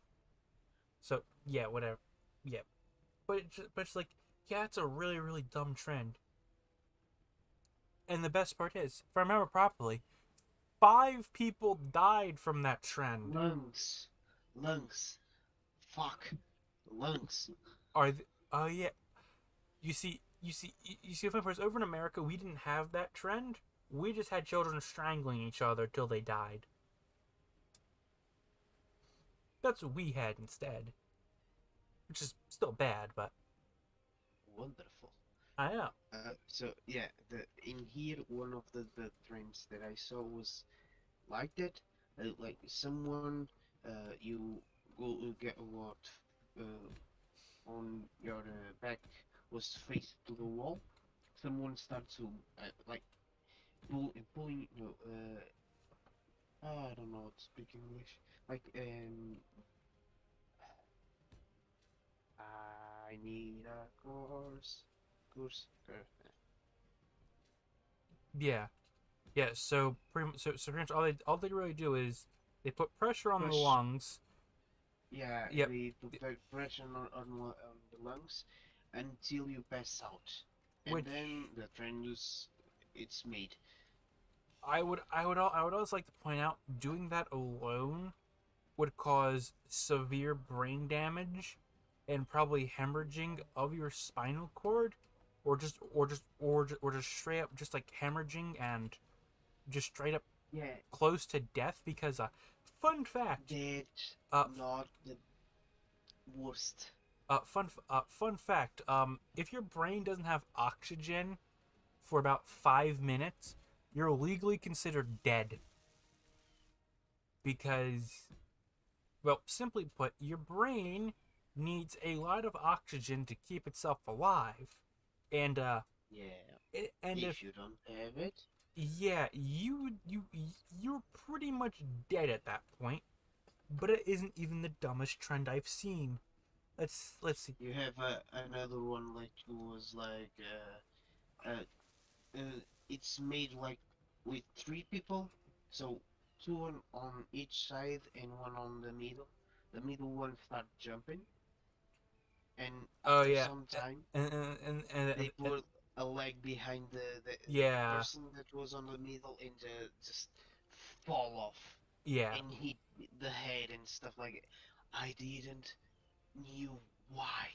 yeah, whatever. Yeah, but it's like yeah, it's a really dumb trend. And the best part is, if I remember properly, 5 people died from that trend. Lungs, lungs. Fuck, lungs. Are oh yeah, you see, of course, over in America, we didn't have that trend. We just had children strangling each other till they died. That's what we had instead, which is still bad, but Wonderful. I know. So yeah, the in here one of the trends that I saw was like that. Like someone, you go get what on your back was faced to the wall. Someone starts to like pulling. No, I don't know how to speak English. Like I need a course. Yeah, yeah. So pretty much all they really do is they put pressure on the Push. lungs. Yeah, Yep. they put pressure on the lungs until you pass out, and Which then the trend is it's made. I would also like to point out doing that alone would cause severe brain damage and probably hemorrhaging of your spinal cord, or just straight up just like hemorrhaging and just straight up Yeah, close to death. Because fun fact, that's uh, not the worst. fun fact, if your brain doesn't have oxygen for about 5 minutes, you're legally considered dead because, well, simply put, your brain needs a lot of oxygen to keep itself alive, and Yeah, and if if you don't have it, yeah, you're pretty much dead at that point. But it isn't even the dumbest trend I've seen. Let's see. you have another one like was like it's made like with three people, so two on each side and one on the middle. The middle one start jumping, and Oh after yeah, some time and they put a leg behind the yeah, person that was on the middle and just fall off yeah. and hit the head and stuff like it. I didn't knew why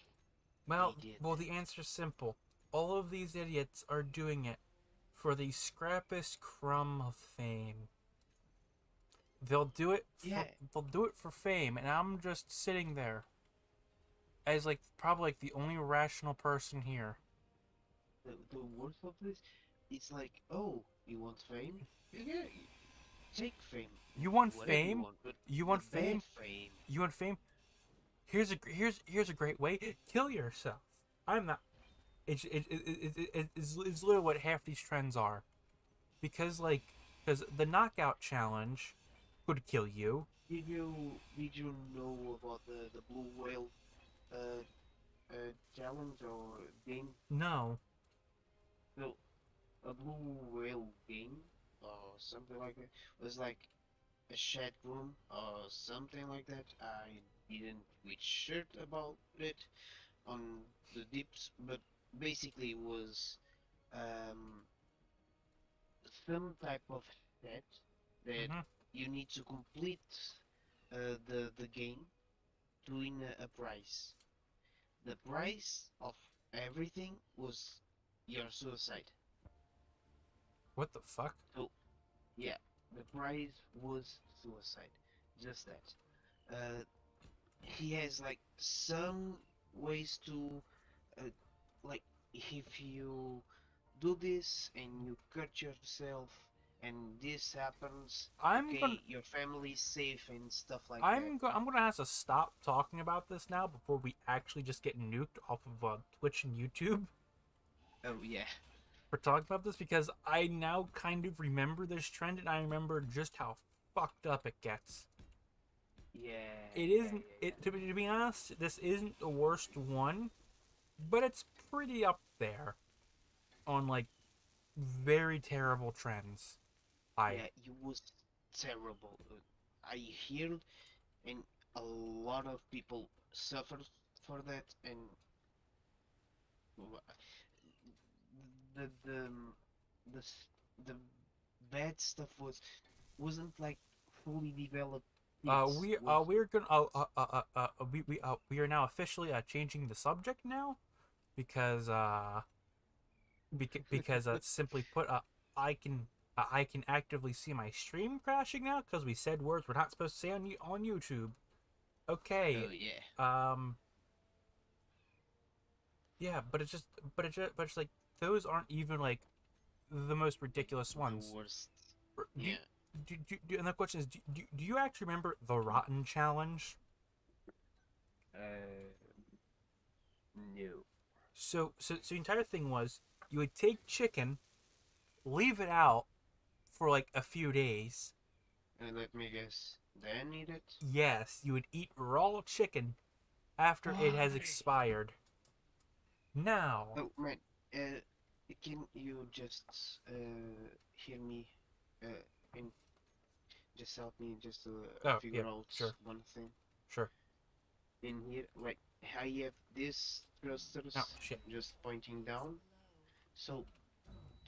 they did Well, that. the answer's simple. All of these idiots are doing it for the scrappest crumb of fame. They'll do it. Yeah, They'll do it for fame, and I'm just sitting there as like probably like the only rational person here. the worst of this, it's like, oh, you want fame? Yeah, take fame, You want whatever you fame? want, but You the want bad fame? fame. You want fame? Here's a great way. Kill yourself. I'm not. It's literally what half these trends are. Because the knockout challenge could kill you. Did you know about the blue whale uh, challenge or game? No. So a blue whale game or something like that was like a chat room or something like that. I didn't research about it on the deeps, but basically it was um, some type of set that Hmm. you need to complete the game to win a prize. The price of everything was your suicide. What the fuck? So yeah, the prize was suicide. Just that. He has like some ways to uh, like if you do this and you cut yourself and this happens, I'm gonna okay, your family's safe and stuff like that. I'm gonna have to stop talking about this now before we actually just get nuked off of Twitch and YouTube Oh yeah, for talking about this because I now kind of remember this trend and I remember just how fucked up it gets. yeah, It yeah, isn't yeah, it to be honest. This isn't the worst one, but it's pretty up there on like very terrible trends. yeah. I Yeah, it was terrible. I heard, and a lot of people suffered for that, and the the the the bad stuff wasn't like fully developed kids. Was we're gonna we are now officially changing the subject now because simply put I can actively see my stream crashing now because we said words we're not supposed to say on YouTube. Okay. oh yeah, Um. Yeah, but it's like those aren't even like the most ridiculous the ones. worst. Do, Yeah. and the question is, do you actually remember the Rotten Challenge? Uh, no. So the entire thing was you would take chicken, leave it out for like a few days. Let me guess. Then eat it. Yes, you would eat raw chicken after it has Why? expired. Now, Oh man, uh, can you just hear me and just help me just to oh yeah, figure out sure, one thing sure. in here? Like I have these Oh thrusters shit, just pointing down. So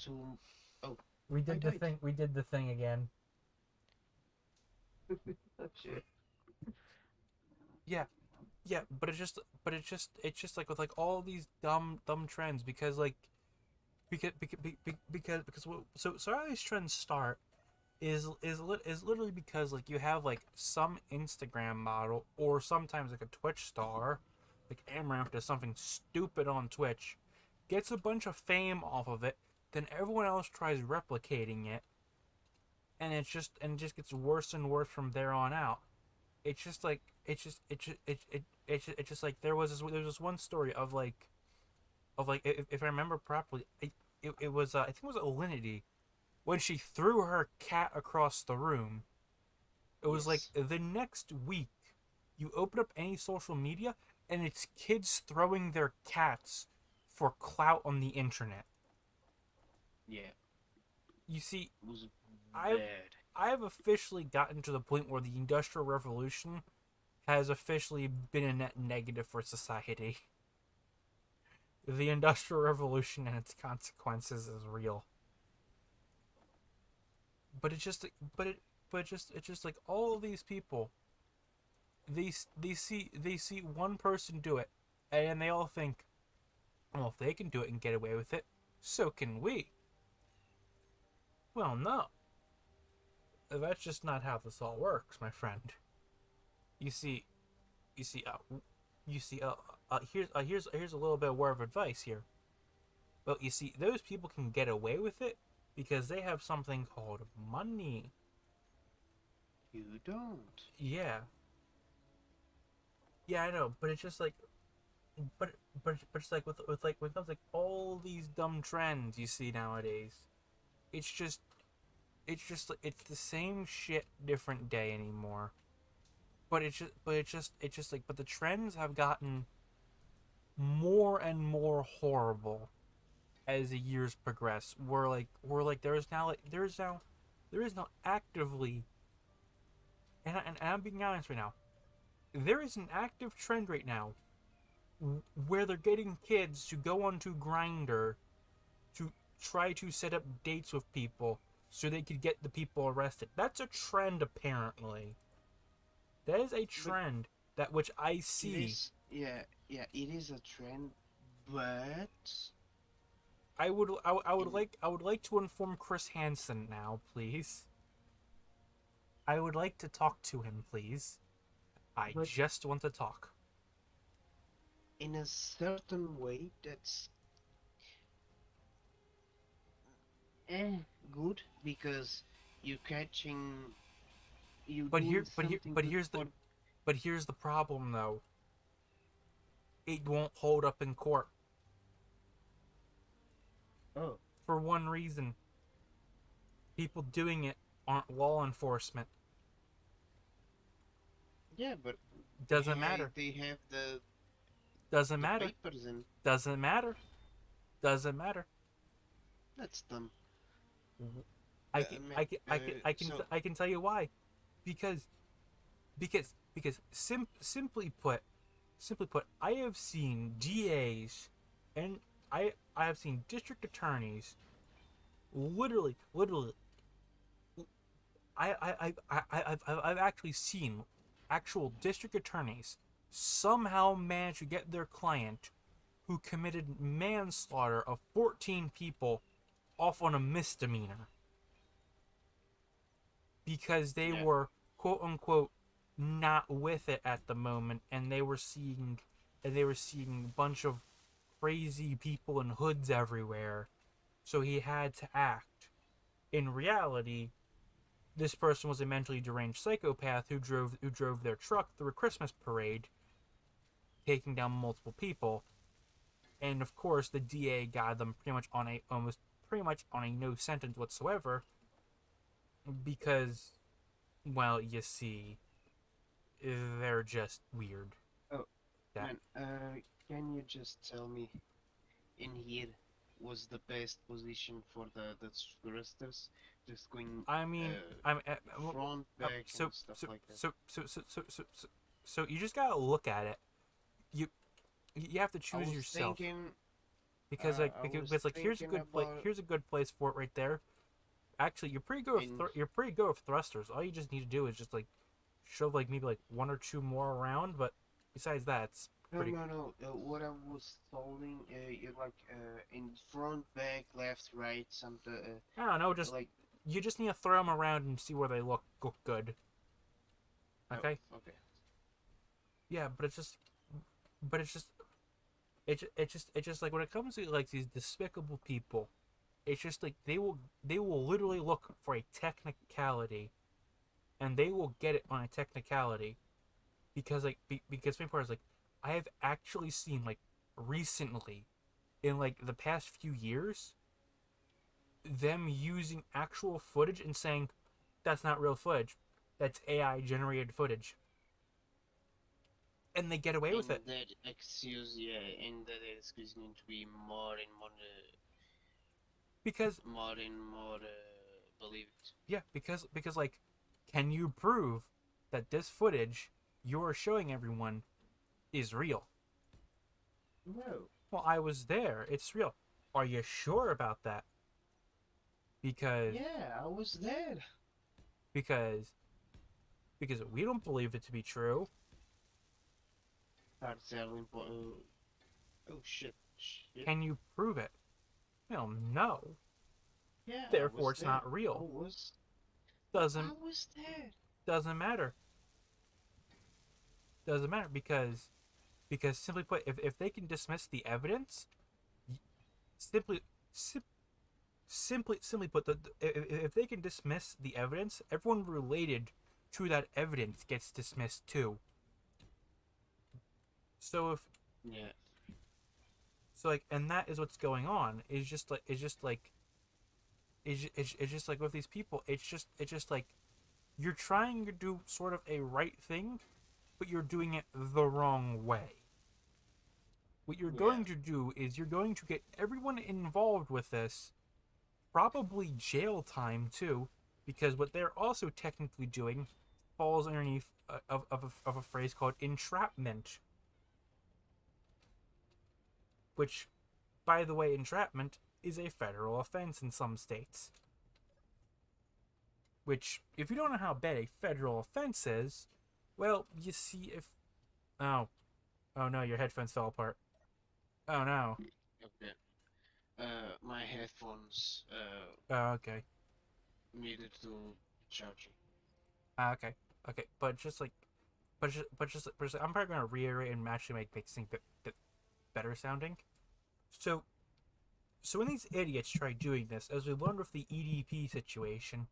to oh, we I did the died. thing. We did the thing again. Oh shit. Yeah, yeah, it's just like with like all these dumb trends because like so how these trends start is literally because like you have like some Instagram model or sometimes like a Twitch star, like Amaranth does something stupid on Twitch, gets a bunch of fame off of it, then everyone else tries replicating it, and it just gets worse and worse from there on out. It's just like it's just like there was this one story of like if I remember properly, it was I think it was Alinity when she threw her cat across the room. It was like Yes. the next week, you open up any social media and it's kids throwing their cats for clout on the internet. Yeah. You see, It was I've bad. I've officially gotten to the point where the Industrial Revolution has officially been a net negative for society. The Industrial Revolution and its consequences is real. But it's just but it but it's just like all of these people they see one person do it and they all think, well, if they can do it and get away with it, so can we. Well, no. That's just not how this all works, my friend. You see, you see, you see. Here's a little bit of word of advice here. Well, you see, those people can get away with it because they have something called money. You don't. Yeah, Yeah, I know, but it's just like, but but it's like with like when it comes like all these dumb trends you see nowadays, it's just it's the same shit, different day anymore. It's just like, but the trends have gotten more and more horrible as the years progress. We're like there is now actively, and I'm being honest right now. There is an active trend right now where they're getting kids to go onto Grinder to try to set up dates with people so they could get the people arrested. That's a trend apparently. That is a But trend that which I it see. is, yeah, yeah, it is a trend, but in I would like to inform Chris Hansen now, please. I would like to talk to him, please. I but just want to talk. in a certain way that's good because you catching you doing something good for. But here's the problem though. It won't hold up in court Oh, for one reason. People doing it aren't law enforcement. yeah, but Doesn't matter. they have Doesn't the matter. papers and Doesn't matter. Doesn't matter. that's them. I can tell you why. Because simply put, I have seen DAs and I have seen district attorneys literally I've actually seen actual district attorneys somehow manage to get their client who committed manslaughter of 14 people off on a misdemeanor because they Yeah, were quote unquote not with it at the moment and they were seeing a bunch of crazy people in hoods everywhere, so he had to act. In reality, this person was a mentally deranged psychopath who drove their truck through a Christmas parade, taking down multiple people. And of course, the DA got them pretty much on a no sentence whatsoever because, well, you see, they're just weird. oh That man, can you just tell me in here was the best position for the thrusters, just going I mean, I'm front, back, and stuff like that. so you just gotta look at it. You you have to I choose was yourself thinking, because I was thinking about here's a good place for it right there. Actually, in you're pretty good with thrusters. All you just need to do is just like shove like maybe like one or two more around, but besides that, it's no pretty. no no. What I was holding, you like in front, back, left, right, some I don't know. Just like you just need to throw them around and see where they look good. oh Okay. okay. Yeah, but it's just like when it comes to like these despicable people, it's just like they will literally look for a technicality, and they will get it on a technicality, because because main part is like I have actually seen like recently in like the past few years them using actual footage and saying that's not real footage, that's AI generated footage, and they get away with it And that excuse, yeah, and that excuse going to be more and because more believed. yeah, because like, can you prove that this footage you're showing everyone is real? No. Well, I was there. It's real. Are you sure about that? Because Yeah, I was there. because because we don't believe it to be true. Hard selling. Oh shit. Shit. Can you prove it? Well, no. Yeah, I Therefore, was it's there. not real. Doesn't I was there. doesn't matter. Doesn't matter because simply put, if they can dismiss the evidence, simply sim, simply put, if they can dismiss the evidence, everyone related to that evidence gets dismissed too. So if Yeah. so like, and that is what's going on. It's just like with these people. It's just like you're trying to do sort of a right thing, but you're doing it the wrong way. What you're Yeah. going to do is you're going to get everyone involved with this, probably jail time too, because what they're also technically doing falls underneath of a phrase called entrapment, which, by the way, entrapment is a federal offense in some states. Which, if you don't know how bad a federal offense is, well, you see if. Oh. Oh no, your headphones fell apart. Oh no. Okay. My headphones Oh, okay. needed to charge. Okay. Okay. But I'm probably gonna reiterate and actually make things bit better sounding. So, so when these idiots try doing this, as we learned with the EDP situation,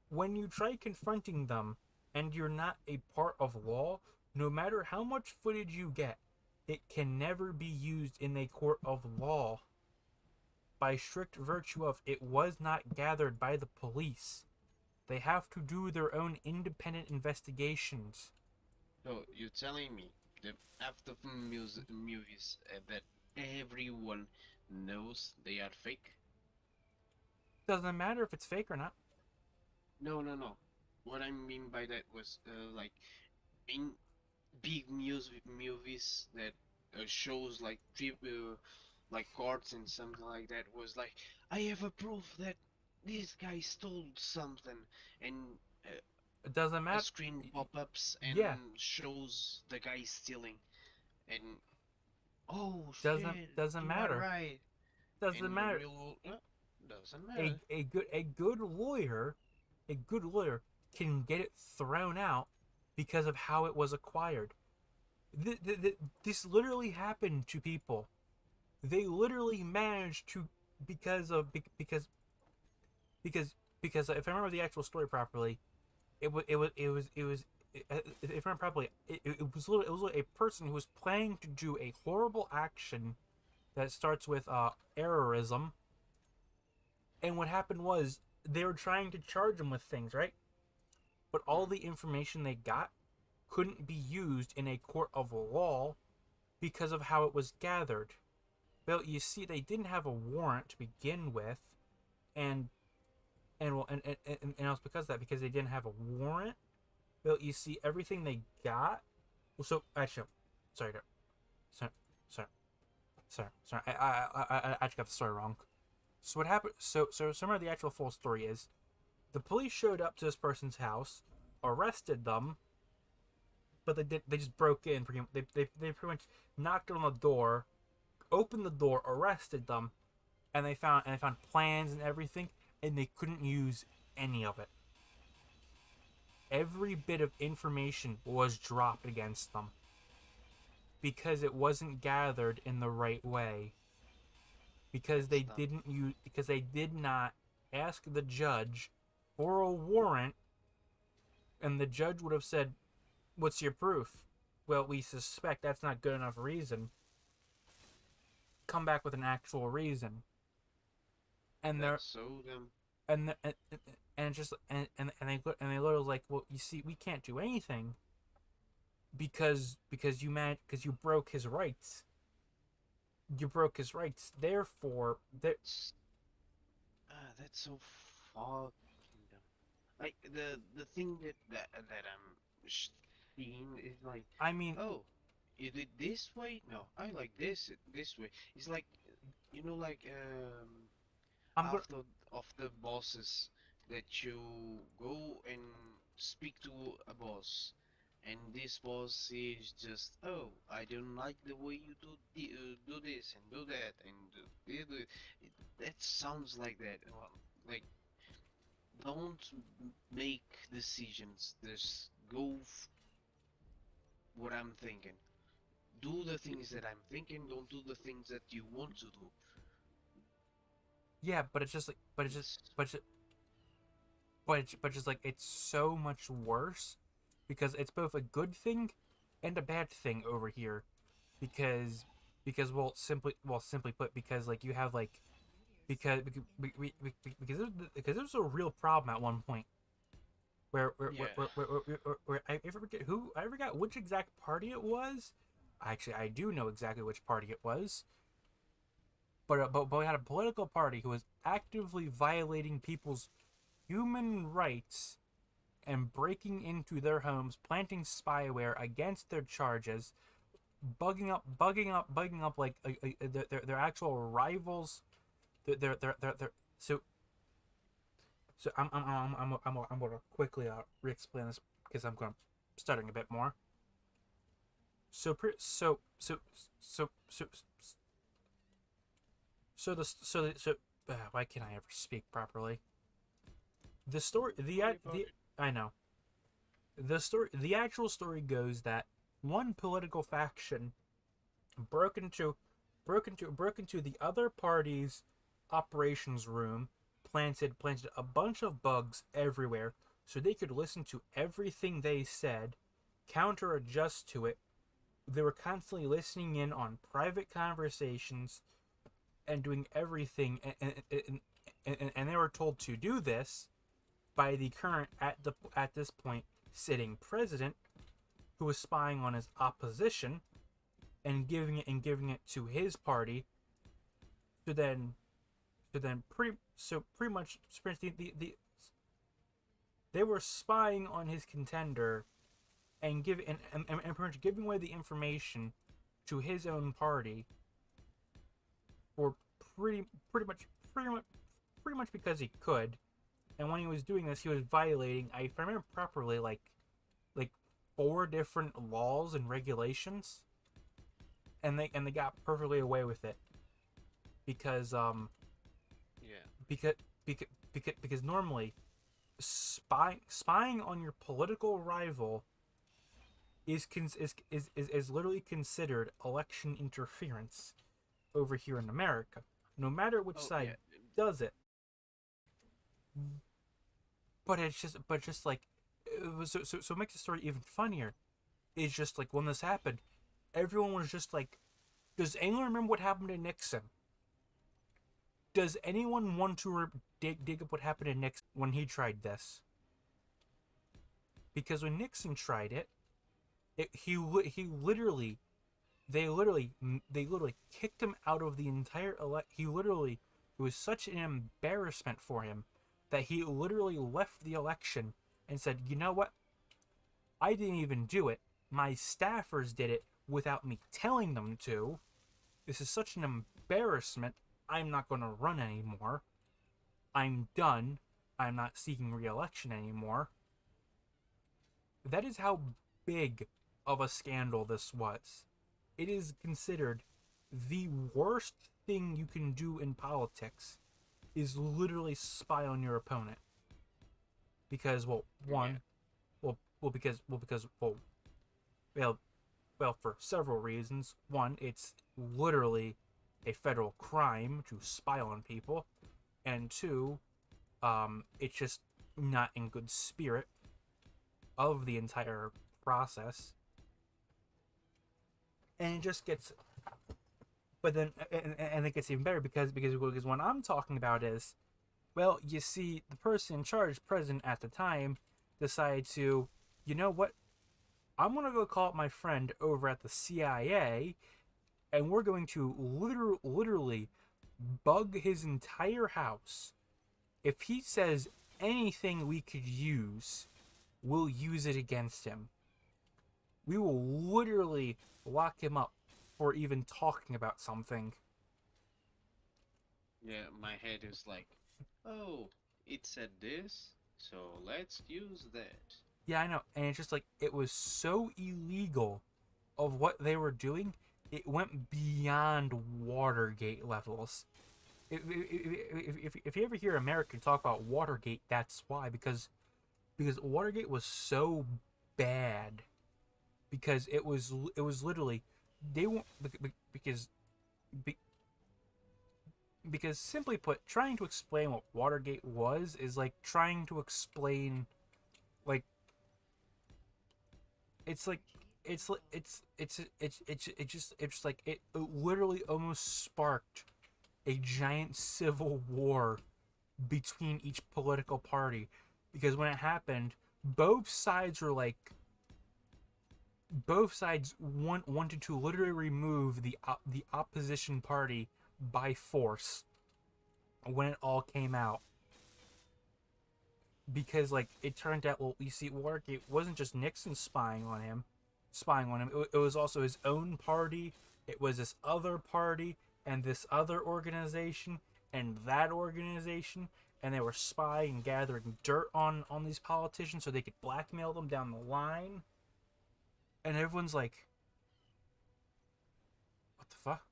when you try confronting them and you're not a part of law, no matter how much footage you get, it can never be used in a court of law by strict virtue of it was not gathered by the police. They have to do their own independent investigations. So you're telling me that after movies that everyone knows they are fake? Doesn't matter if it's fake or not. No, no, no. What I mean by that was like in big movies that shows like like courts and something like that was like I have a proof that this guy stole something and uh, It doesn't a matter. screen pop-ups and Yeah, shows the guy stealing and oh doesn't shit, doesn't you are matter. right. Doesn't In the matter. real doesn't matter. A good lawyer can get it thrown out because of how it was acquired. This literally happened to people. They literally managed to because of because because if I remember the actual story properly, if I remember properly, it was a person who was planning to do a horrible action that starts with errorism, and what happened was they were trying to charge him with things, right? But all Mm. the information they got couldn't be used in a court of law because of how it was gathered. Well, you see, they didn't have a warrant to begin with, and and it was because of that, because they didn't have a warrant. Well, you see, everything they got. Well, so actually, sorry, sorry, sorry, sorry. I actually got the story wrong. So what happened? So some of the actual full story is, the police showed up to this person's house, arrested them, but they just broke in. They pretty much knocked on the door, opened the door, arrested them, and they found plans and everything, and they couldn't use any of it. Every bit of information was dropped against them because it wasn't gathered in the right way. That's dumb. Because they did not ask the judge for a warrant, and the judge would have said, "What's your proof?" Well, we suspect that's not good enough reason. Come back with an actual reason. And they're That's so dumb. and the, and it's just and they literally like, well, you see, we can't do anything because you broke his rights. You broke his rights. Therefore, there. That's so fucking dumb. Like the thing that I'm seeing is like, I mean, oh, you did this way? No, I like this way. It's like like I'm gonna. after of the bosses that you go and speak to a boss, and this boss is just, oh, I don't like the way you do this and do that and that sounds like that. Well, like, don't make decisions. Just go what I'm thinking. Do the things that I'm thinking. Don't do the things that you want to do. Yeah, but it's just like, It's but just like it's so much worse because it's both a good thing and a bad thing over here, because simply put, because like you have like because there was a real problem at one point Yeah. where I forgot which exact party it was. Actually, I do know exactly which party it was, but we had a political party who was actively violating people's human rights and breaking into their homes, planting spyware against their charges, bugging up like their actual rivals. Their so I'm gonna quickly re-explain this because I'm gonna stuttering a bit more. So so so so so so the why can't I ever speak properly? The story the I know the actual story goes that one political faction broke into broke into the other party's operations room, planted a bunch of bugs everywhere so they could listen to everything they said, counter adjust to it. They were constantly listening in on private conversations and doing everything, and they were told to do this by the current at this point sitting president, who was spying on his opposition and giving it to his party to then pretty much they were spying on his contender and pretty much giving away the information to his own party for pretty much because he could. And when he was doing this, he was violating, if I remember properly, like 4 different laws and regulations, and they got perfectly away with it because Yeah. because normally spying on your political rival is literally considered election interference over here in America, no matter which Oh side yeah. does it. But just like so makes the story even funnier. It's just like when this happened, everyone was just like, "Does anyone remember what happened to Nixon? Does anyone want to dig up what happened to Nixon when he tried this?" Because when Nixon tried it, he literally they literally kicked him out of the entire he literally it was such an embarrassment for him that he literally left the election and said, "You know what? I didn't even do it. My staffers did it without me telling them to. This is such an embarrassment. I'm not going to run anymore. I'm done. I'm not seeking re-election anymore." That is how big of a scandal this was. It is considered the worst thing you can do in politics is literally spy on your opponent. Because, well, Yeah. one, well, well, for several reasons. One, it's literally a federal crime to spy on people, and two, it's just not in good spirit of the entire process, and it just gets. But then, and it gets even better because what I'm talking about is, well, you see, the person in charge, president at the time, decided to, you know what? I'm gonna go call up my friend over at the CIA, and we're going to literally bug his entire house. If he says anything we could use, we'll use it against him. We will literally lock him up for even talking about something. Yeah. My head is like, oh, it said this, so let's use that. Yeah, I know. And it's just like, it was so illegal of what they were doing, it went beyond Watergate levels. If you ever hear American talk about Watergate, that's why. Because Watergate was so bad. Because it was literally, they won't, because because simply put, trying to explain what Watergate was is like trying to explain, like, it's like it's like it literally almost sparked a giant civil war between each political party, because when it happened, both sides were like, both sides wanted to literally remove the opposition party by force when it all came out, because like it turned out, well, you see, Watergate wasn't just Nixon spying on him. It was also his own party. It was this other party and this other organization and that organization, and they were spying and gathering dirt on these politicians so they could blackmail them down the line. And everyone's like, what the fuck?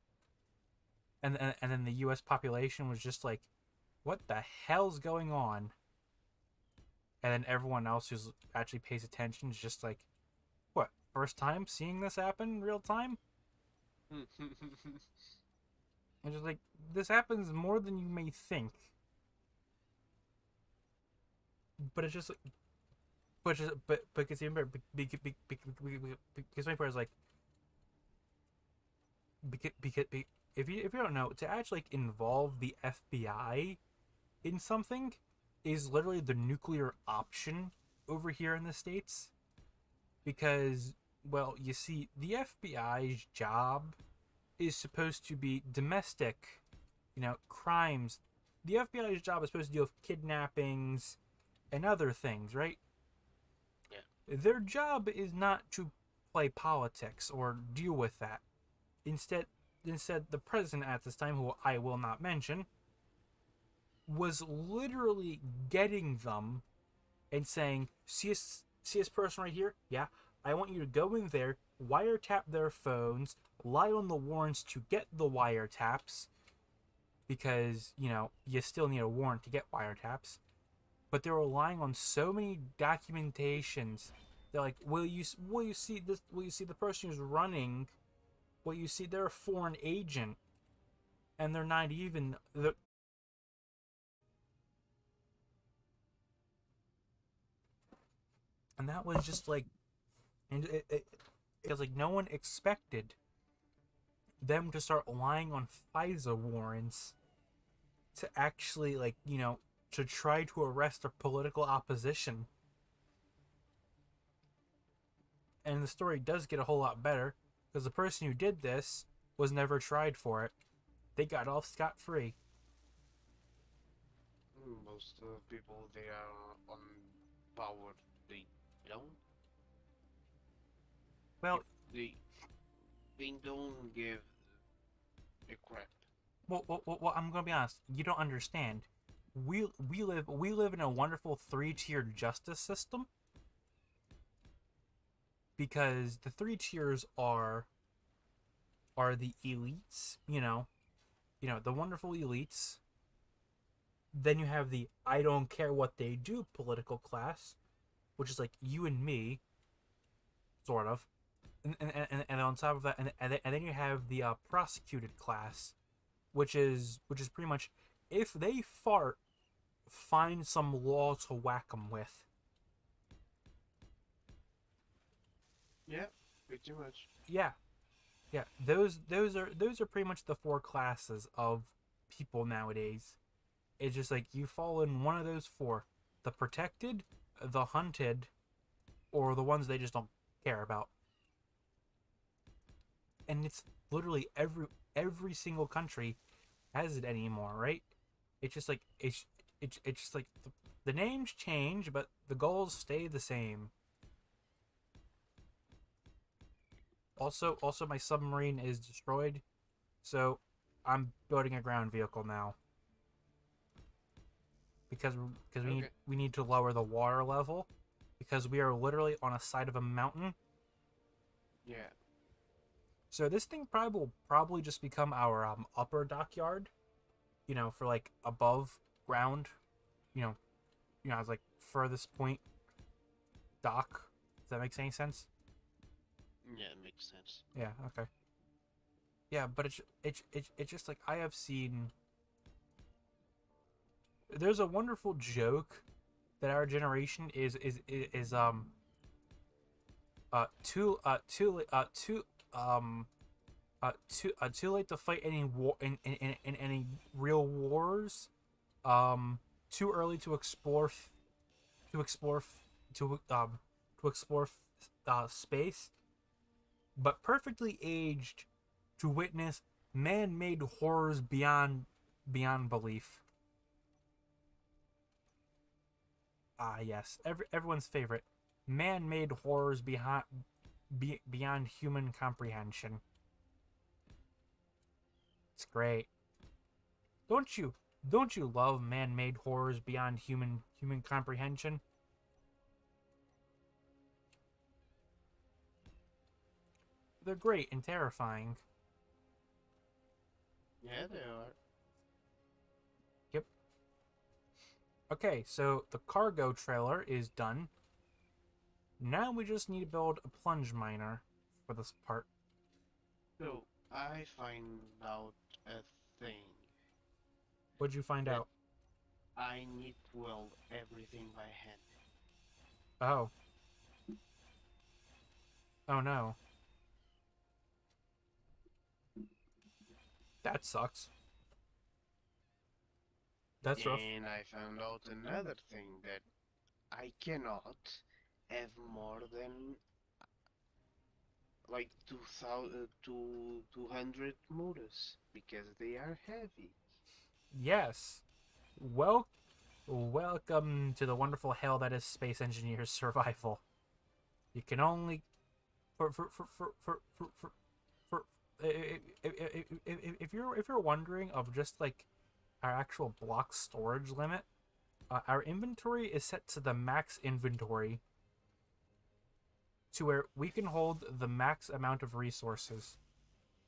And then the U.S. population was just like, what the hell's going on? And then everyone else who actually pays attention is just like, what? First time seeing this happen in real time? And just like, this happens more than you may think. But it's just like, but because my part is like, because if you don't know, to actually like involve the FBI in something is literally the nuclear option over here in the States. Because, well, you see, the FBI's job is supposed to be domestic, crimes. The FBI's job is supposed to deal with kidnappings and other things, right? Yeah. Their job is not to play politics or deal with that. Instead, the president at this time, who I will not mention, was literally getting them and saying, see this person right here? Yeah, I want you to go in there, wiretap their phones, lie on the warrants to get the wiretaps, because, you still need a warrant to get wiretaps. But they're relying on so many documentations. They're like, will you see this? Will you see the person who's running? Well, you see, they're a foreign agent, and they're not even. And that was just like, and it was like no one expected them to start relying on FISA warrants to actually, like, to try to arrest their political opposition. And the story does get a whole lot better, because the person who did this was never tried for it. They got off scot-free. Most people, they are on power, they don't. Well, they don't give a crap. well, I'm gonna be honest. You don't understand. We live in a wonderful 3-tiered justice system, because the 3 tiers are the elites, the wonderful elites. Then you have the I don't care what they do political class, which is like you and me, sort of. And on top of that, and then you have the prosecuted class, which is pretty much, if they fart, find some law to whack them with. Yeah, pretty much. Yeah, those are pretty much the 4 classes of people nowadays. It's just like you fall in one of those 4: the protected, the hunted, or the ones they just don't care about. And it's literally every single country has it anymore, right? It's just like it's just like the names change, but the goals stay the same. Also, my submarine is destroyed, so I'm building a ground vehicle now. Because we need to lower the water level, because we are literally on a side of a mountain. Yeah. So this thing will probably just become our upper dockyard, for like above ground, as like furthest point dock. If that makes any sense? Yeah, it makes sense. Yeah. Okay. Yeah, but it's just like I have seen. There's a wonderful joke that our generation is too late to fight any war in any real wars. Um, too early to explore to explore to explore space, but perfectly aged to witness man-made horrors beyond belief. Ah, yes, everyone's favorite, man-made horrors beyond human comprehension. It's great. Don't you don't you love man-made horrors beyond human comprehension? They're great and terrifying. Yeah, they are. Yep. Okay, so the cargo trailer is done. Now we just need to build a plunge miner for this part. So I find out a thing What'd you find that out? I need to weld everything by hand. Oh. Oh no. That sucks. That's rough. And I found out another thing that I cannot have more than like 200 motors because they are heavy. Yes. Well, welcome to the wonderful hell that is space engineers survival. You can only for if you're wondering of just like our actual block storage limit, our inventory is set to the max inventory to where we can hold the max amount of resources.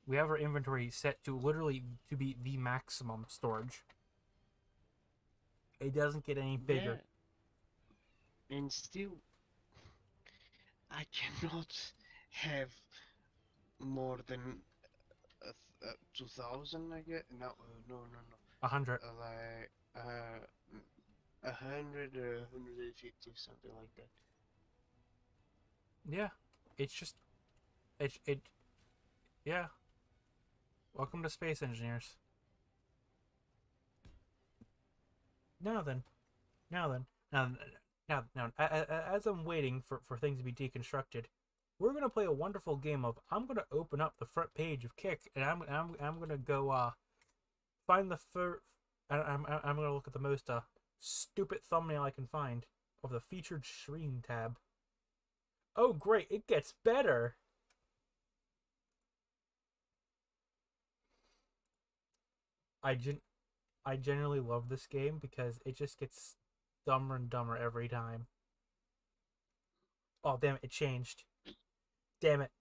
We have our inventory set to literally to be the maximum storage. It doesn't get any bigger. Yeah, and still I cannot have more than 2,000. I guess no. 100. Like 100 or 150, something like that. Yeah. It's just it yeah. Welcome to space engineers. Now then. Now then. Now, as I'm waiting for things to be deconstructed, we're gonna play a wonderful game of I'm gonna open up the front page of Kick and I'm gonna go find the I'm gonna look at the most stupid thumbnail I can find of the featured stream tab. Oh great, it gets better. I gen I generally love this game because it just gets dumber and dumber every time. Oh damn it, it changed. Damn it.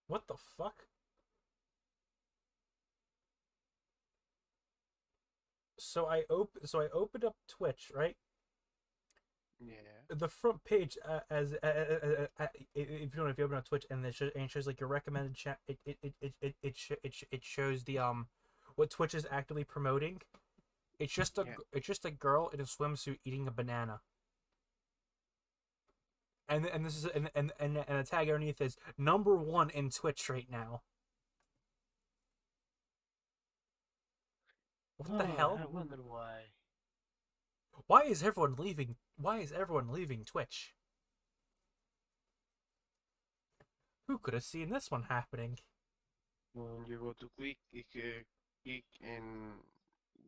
What the fuck? So I opened up Twitch, right? Yeah. The front page if you open up Twitch and it shows like your recommended chat, it shows the what Twitch is actively promoting. Yeah. It's just a girl in a swimsuit eating a banana. And this is and the tag underneath is #1 in Twitch right now. What the hell? I wonder why. Why is everyone leaving Twitch? Who could have seen this one happening? When you go to click, and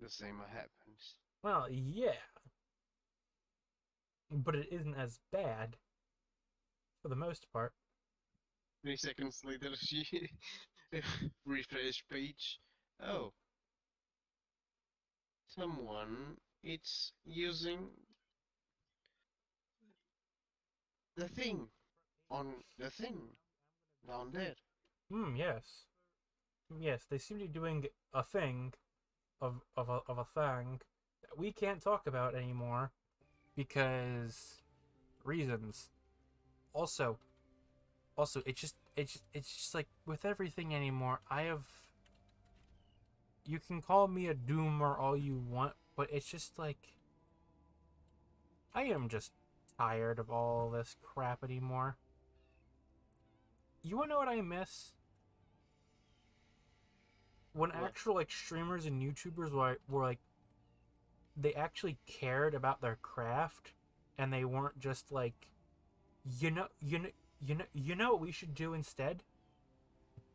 the same happens. Well, yeah. But it isn't as bad for the most part. 3 seconds later, she refresh page. Oh, someone it's using the thing on the thing down there. Yes. Yes, they seem to be doing a thing of a thing that we can't talk about anymore because reasons. Also, it's just like with everything anymore, you can call me a doomer all you want, but it's just like I am just tired of all this crap anymore. You wanna know what I miss? When What? actual like streamers and YouTubers were like they actually cared about their craft and they weren't just like you know what we should do instead?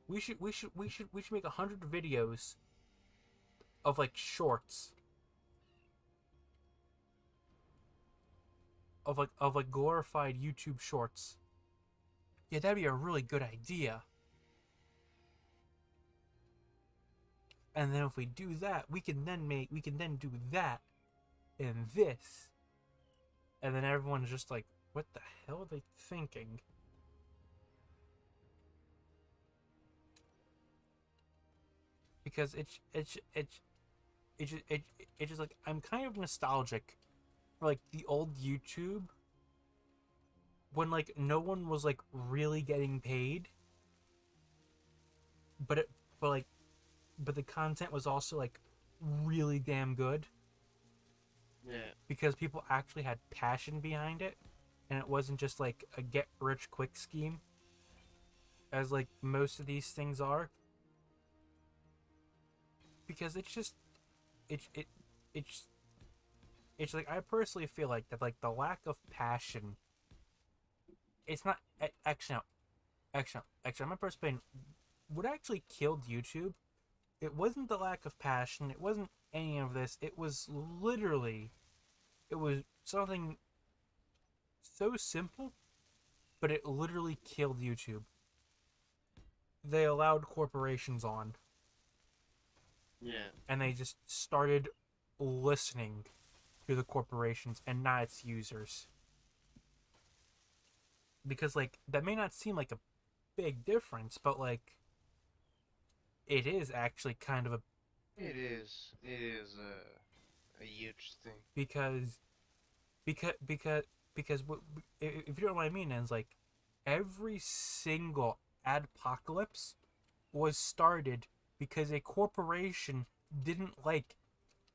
We should make 100 videos of like shorts of like glorified YouTube shorts. Yeah, that'd be a really good idea. And then if we do that, we can then do that and this. And then everyone's just like, what the hell are they thinking? Because it's just like I'm kind of nostalgic for like the old YouTube when like no one was like really getting paid, but it but like but the content was also like really damn good Yeah. because people actually had passion behind it and it wasn't just like a get rich quick scheme as like most of these things are, because it's just it it it's it's like I personally feel like that like the lack of passion, it's not actually no, actually my personal opinion, what actually killed YouTube, it wasn't the lack of passion, it wasn't any of this, it was literally, it was something so simple, but it literally killed YouTube. They allowed corporations on, Yeah. and they just started listening to the corporations and not its users. Because like that may not seem like a big difference, but like it is actually kind of a, It is. It is a huge thing. because because because because if you don't know what I mean, it's like every single adpocalypse was started because a corporation didn't like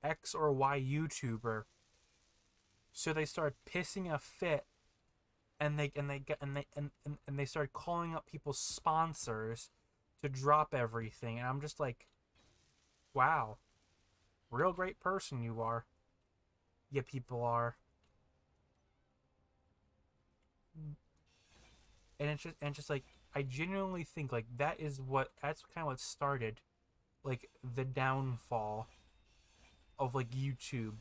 X or Y YouTuber, so they started pissing a fit, and they started calling up people's sponsors to drop everything, and I'm just like, wow, real great person you are. Yeah, people are. And it's just like I genuinely think like that's kind of what started like the downfall of like YouTube.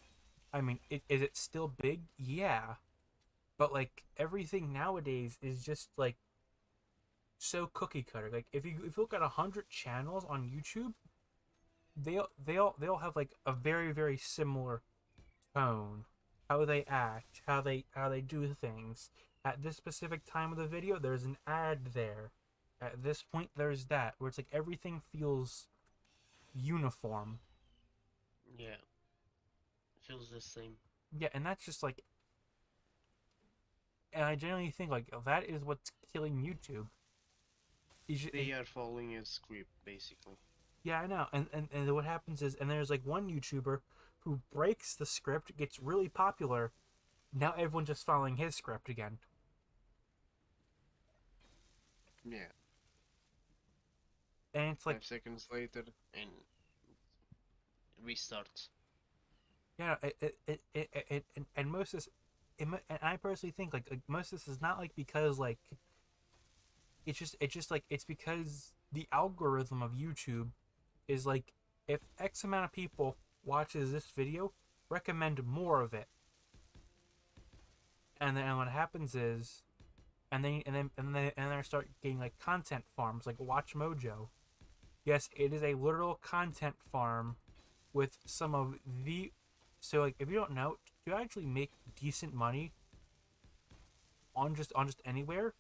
I mean, is it still big? Yeah, but like everything nowadays is just like so cookie cutter. Like if you look at 100 channels on YouTube, they'll have like a very very similar tone, how they act, how they do things. At this specific time of the video, there's an ad there. At this point, there's that, where it's like everything feels uniform. Yeah. Feels the same. Yeah, and that's just like, and I generally think like that is what's killing YouTube. They are following a script basically. Yeah, I know. And what happens is, and there's like one YouTuber who breaks the script, gets really popular. Now everyone's just following his script again. Yeah. And it's like, 5 seconds later and restart. yeah, and most of this, and I personally think like most of this is not like because like it's just like it's because the algorithm of YouTube is like if X amount of people watches this video, recommend more of it, and what happens is, and then they start getting like content farms like Watch Mojo. Yes, it is a literal content farm with some of the, so like if you don't know, to actually make decent money on just anywhere,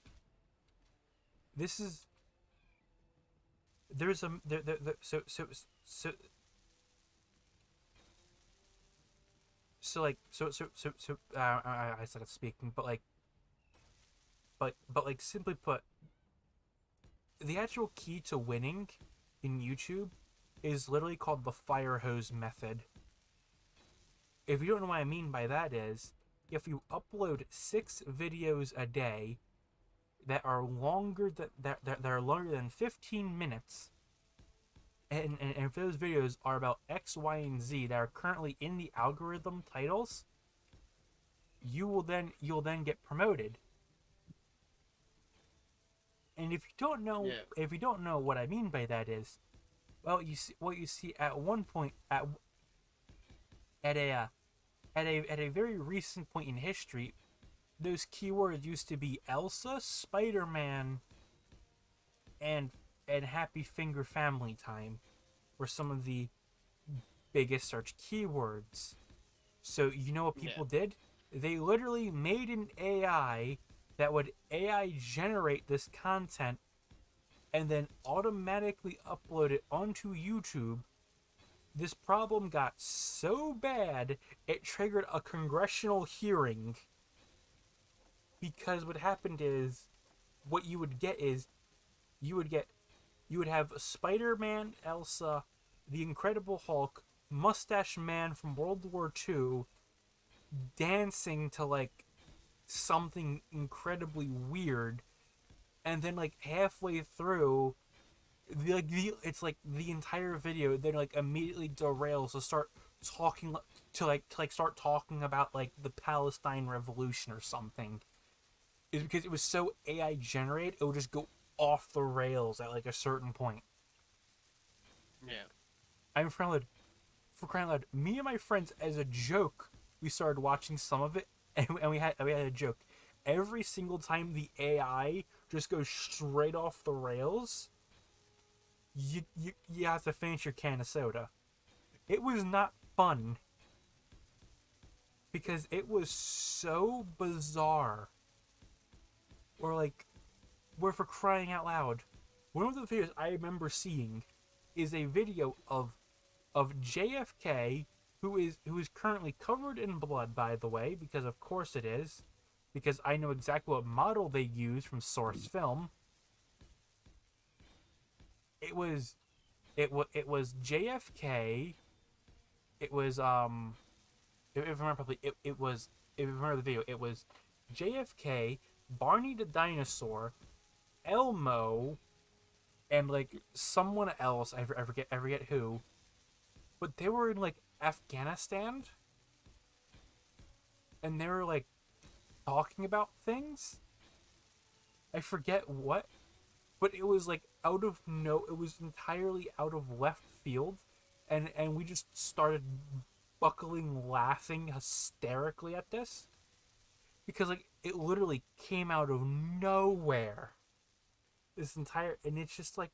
this is there's a there I started speaking, but like like simply put, the actual key to winning in YouTube is literally called the fire hose method. If you don't know what I mean by that is, if you upload 6 videos a day that are longer than 15 minutes, and if those videos are about X, Y, and Z that are currently in the algorithm titles, you'll then get promoted. And Yeah. if you don't know what I mean by that is, well, you see at one point at a at a very recent point in history, those keywords used to be Elsa, Spider-Man, and Happy Finger Family Time were some of the biggest search keywords. So you know what Yeah. people did? They literally made an AI that would AI generate this content and then automatically upload it onto YouTube. This problem got so bad it triggered a congressional hearing, because what happened is what you would get is you would get you would have Spider-Man, Elsa, the Incredible Hulk, Mustache Man from World War II dancing to like something incredibly weird, and then like halfway through it's like the entire video then like immediately derails to start talking to start talking about like the Palestine Revolution or something. Is because it was so AI generated, it would just go off the rails at like a certain point. Yeah. I'm for crying out loud, me and my friends, as a joke, we started watching some of it, and we had a joke. Every single time the AI just goes straight off the rails, you have to finish your can of soda. It was not fun because it was so bizarre. Or like, we're for crying out loud. One of the videos I remember seeing is a video of JFK, who is currently covered in blood, by the way, because of course it is, because I know exactly what model they use from Source Film. It was it was JFK. It was if I remember properly, it was, if you remember the video, it was JFK, Barney the dinosaur, Elmo, and like someone else. I forget who, but they were in like Afghanistan, and they were like talking about things. I forget what, but it was like out of no, it was entirely out of left field, and we just started buckling laughing hysterically at this because like it literally came out of nowhere. This entire, and it's just like,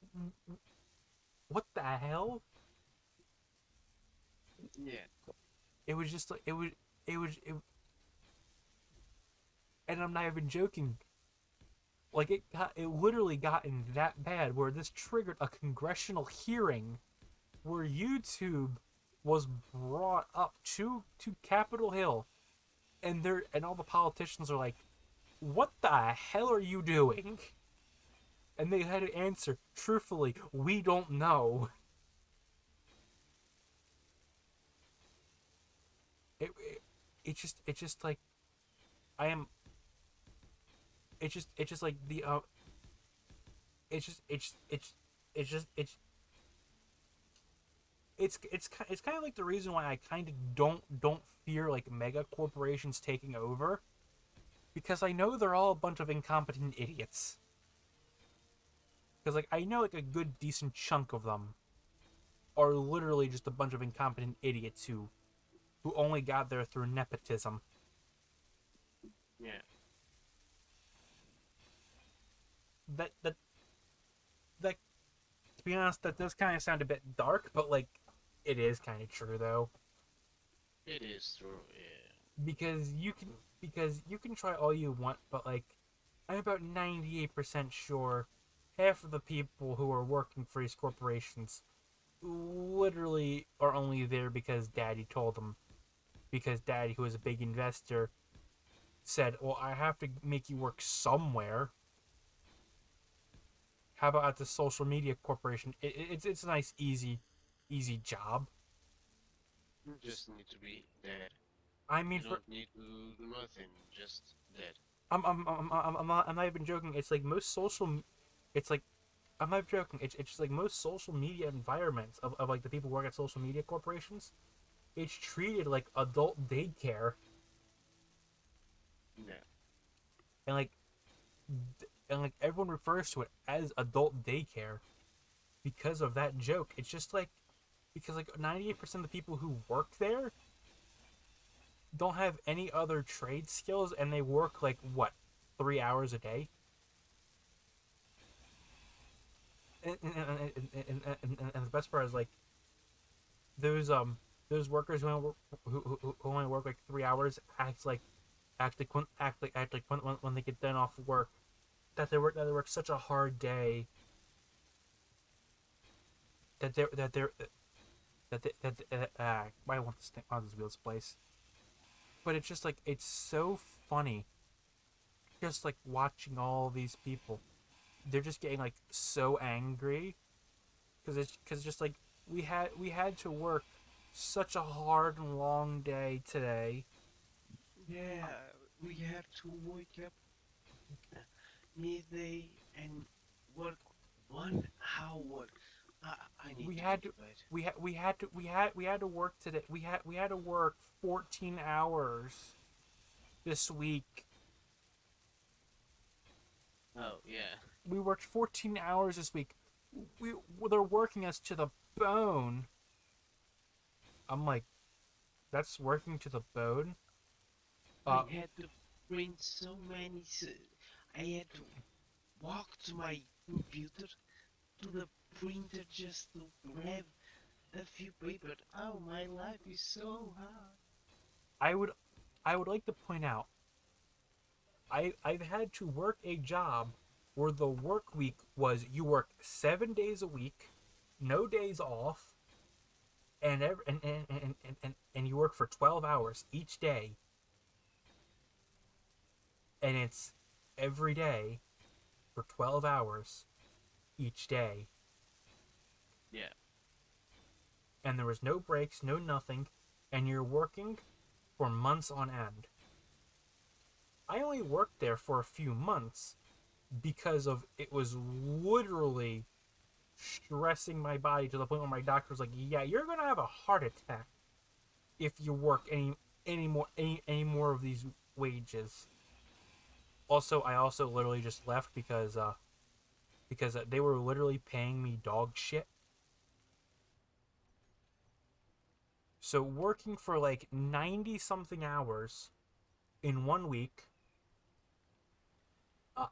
what the hell? Yeah. It was just like and I'm not even joking. Like it literally gotten that bad where this triggered a congressional hearing where YouTube was brought up to Capitol Hill, and all the politicians are like, "What the hell are you doing?" And they had to answer truthfully, "We don't know." It just like I am. It's just like the it's just it's just it's kind of like the reason why I kind of don't fear like mega corporations taking over, because I know they're all a bunch of incompetent idiots. Because like I know like a good decent chunk of them are literally just a bunch of incompetent idiots who only got there through nepotism. Yeah. That that To be honest, that does kind of sound a bit dark, but like it is kind of true though. It is true. Yeah. because you can because you can try all you want, but like I'm about 98% sure half of the people who are working for these corporations literally are only there because daddy told them, because daddy, who is a big investor, said, well, I have to make you work somewhere. How about at the social media corporation? It's a nice easy easy job. You just need to be dead. I mean, You for don't need to do nothing, just dead. I'm not even joking. It's like most it's like I'm not joking. It's just like most social media environments of like the people who work at social media corporations. It's treated like adult daycare, Yeah. and like everyone refers to it as adult daycare because of that joke. It's just like because like 98% of the people who work there don't have any other trade skills, and they work like what 3 hours a day. And the best part is like those those workers who only work, who only work like 3 hours act like when they get done off work that they work such a hard day that they're I want this thing on this wheels place. But it's just like it's so funny, just like watching all these people. They're just getting like so angry because just like we had to work such a hard and long day today. Yeah, we have to wake up midday and work 1 hour. I, I need We to go had to to bed. we had to work today. We had to work 14 hours this week. Oh, yeah. We worked 14 hours this week. We they're working us to the bone. I'm like, that's working to the bone. I Uh, had to print so many. I had to walk to my computer to the printer just to grab a few papers. Oh, my life is so hard. I would I would like to point out I've had to work a job where the work week was you work 7 days a week, no days off, and you work for 12 hours each day, and it's every day for 12 hours each day, Yeah. and there was no breaks, no nothing, and you're working for months on end. I only worked there for a few months because of it was literally stressing my body to the point where my doctor was like, "Yeah, you're gonna have a heart attack if you work any more of these wages." Also, I also literally just left because they were literally paying me dog shit. So working for like 90 something hours in 1 week,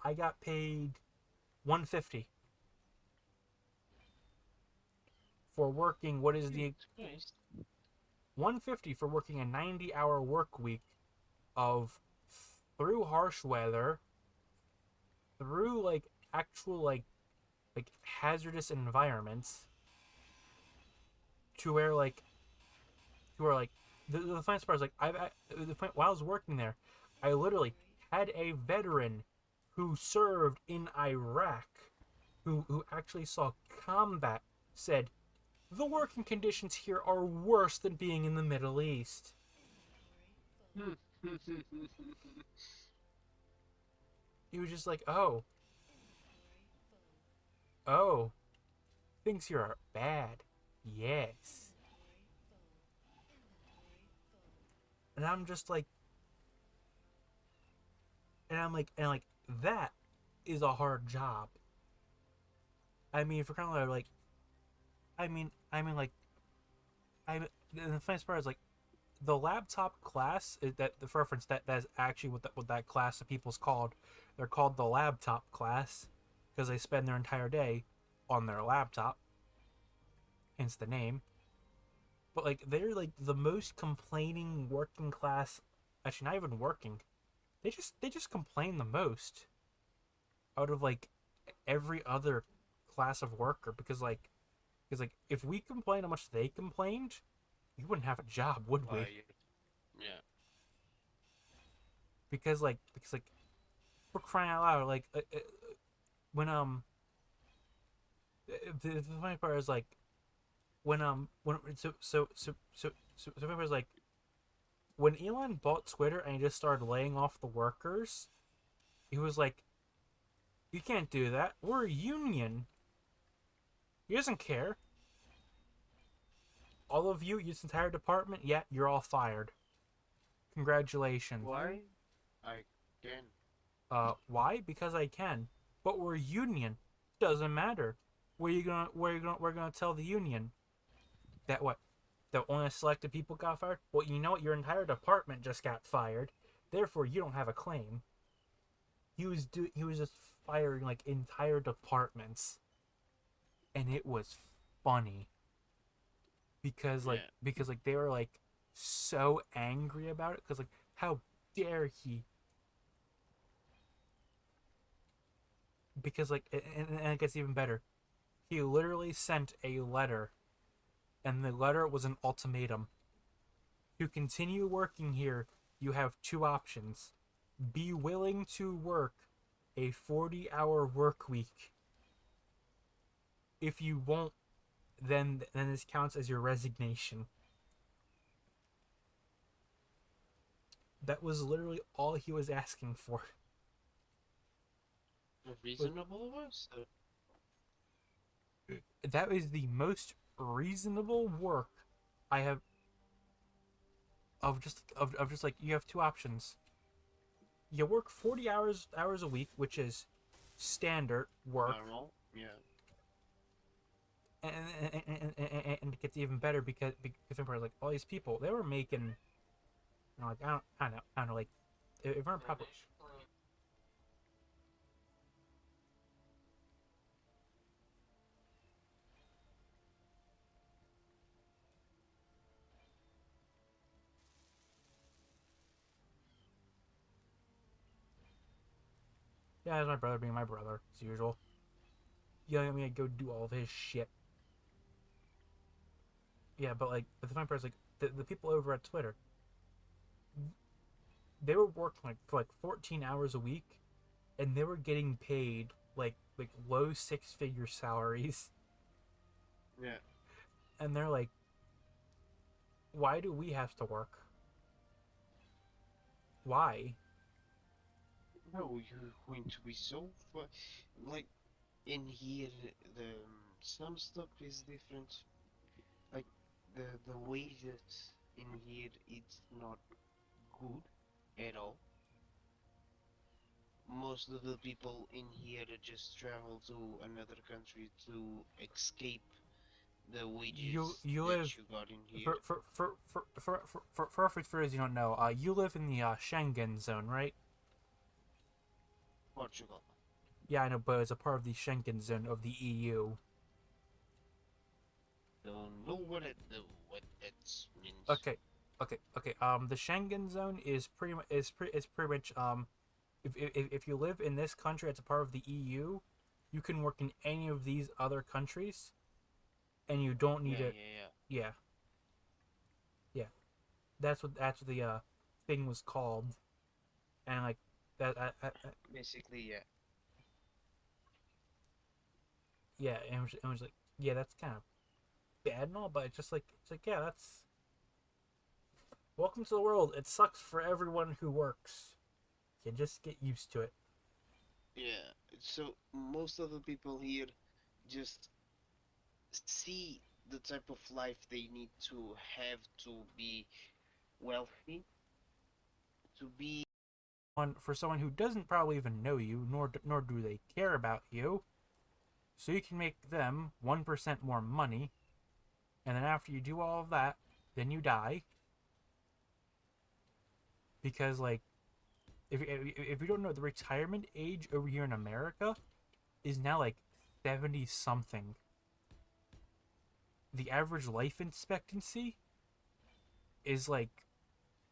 I got paid 150 for working what is the Jesus Christ. 150 for working a 90-hour work week of through harsh weather, through like actual like hazardous environments to where like the funniest part is like while I was working there, I literally had a veteran who served in Iraq who actually saw combat said the working conditions here are worse than being in the Middle East. He was just like, oh, things here are bad. Yes. And I'm just like, and like, that is a hard job. I mean, for kind of like, like, I mean, the funniest part is like, the laptop class is that the reference that's actually what that class of people's called. They're called the laptop class because they spend their entire day on their laptop, hence the name. But like, they're like the most complaining working class. Actually, not even working. They just complain the most out of like every other class of worker because like if we complain how much they complained, we wouldn't have a job, would we? Why? Yeah. Because like we're crying out loud. Like when the funny part is like when so it was like when Elon bought Twitter and he just started laying off the workers, he was like, "You can't do that. We're a union." He doesn't care. All of you, this entire department, yeah, you're all fired. Congratulations. Why? I can. Why? Because I can. But we're a union. Doesn't matter. We're gonna tell the union that what? That only selected people got fired? Well, you know what? Your entire department just got fired. Therefore, you don't have a claim. He was just firing like entire departments, and it was funny Yeah. because like they were like so angry about it because like how dare he, because like and it gets even better, he literally sent a letter, and the letter was an ultimatum. To continue working here, you have two options: be willing to work a 40-hour work week. If you won't, then this counts as your resignation. That was literally all he was asking for. Reasonable was. That is the most reasonable work I have of just like you have two options. You work 40 hours a week, which is standard work, Normal. Yeah. and it gets even better because like all these people they were making, you know, like I don't know, like if I'm probably yeah, it's my brother being my brother as usual, yelling at me to go do all of his shit. Yeah, but the funny part is like the people over at Twitter, they were working like for like 14 hours a week, and they were getting paid like low six-figure salaries, Yeah. and they're like, why do we have to work? Why? No, you're going to be so like in here. The some stuff is different. Like the wages in here, it's not good at all. Most of the people in here just travel to another country to escape the wages You that live you got in here. for those you don't know, you live in the Schengen zone, right? Portugal. Yeah, I know, but it's a part of the Schengen zone of the EU. Don't know what that means. Okay, okay. The Schengen zone is pretty much if you live in this country as a part of the EU, you can work in any of these other countries, and you don't need Yeah, it. yeah, yeah. Yeah, yeah. That's what the thing was called, and like that. Basically, yeah. Yeah, and it was like yeah, that's kind of bad and all, but it's like yeah, that's welcome to the world. It sucks for everyone who works. You just get used to it. Yeah. So most of the people here just see the type of life they need to have to be wealthy, to be. For someone who doesn't probably even know you, nor do they care about you, so you can make them 1% more money, and then after you do all of that, then you die because like if you don't know, the retirement age over here in America is now like 70 something. The average life expectancy is like,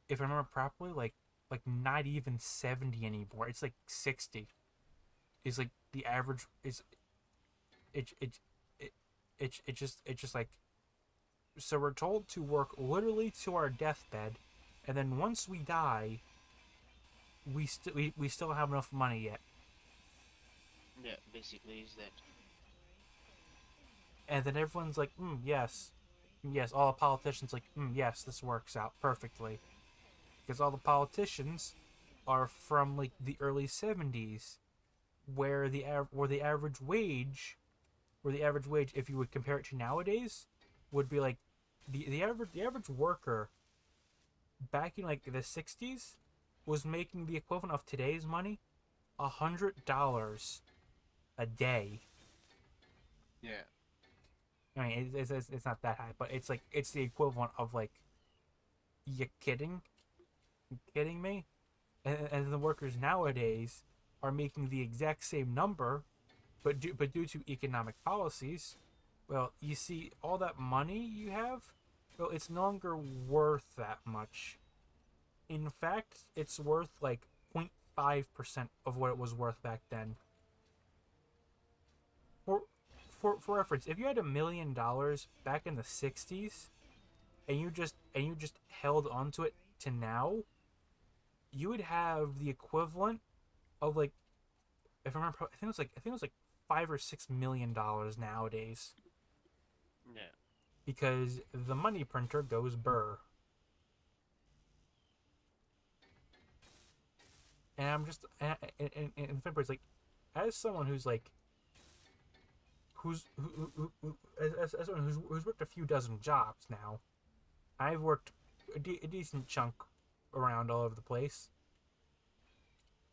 if I remember properly, like not even 70 anymore. It's like 60. Is like the average is it it it it just like, so we're told to work literally to our deathbed, and then once we die, we still have enough money yet, Yeah, basically is that. and then everyone's like, yes, yes, all the politicians like, yes, this works out perfectly, because all the politicians are from like the early 70s, where the average wage, if you would compare it to nowadays, would be like the average worker back in like the 60s was making the equivalent of today's money, $100 a day. Yeah. I mean, it's not that high, but it's like it's the equivalent of like, you kidding me? And the workers nowadays are making the exact same number, but due to economic policies, well, you see, all that money you have, well, it's no longer worth that much. In fact, it's worth like 0.5% of what it was worth back then. For, for reference, if you had $1 million back in the 60s, and you just held onto it to now, you would have the equivalent of like, if I remember, I think it was like $5 or $6 million nowadays, Yeah. because the money printer goes burr. And I'm just, in fact, it's like, as someone who's like, as someone who's worked a few dozen jobs now, I've worked a decent chunk around all over the place.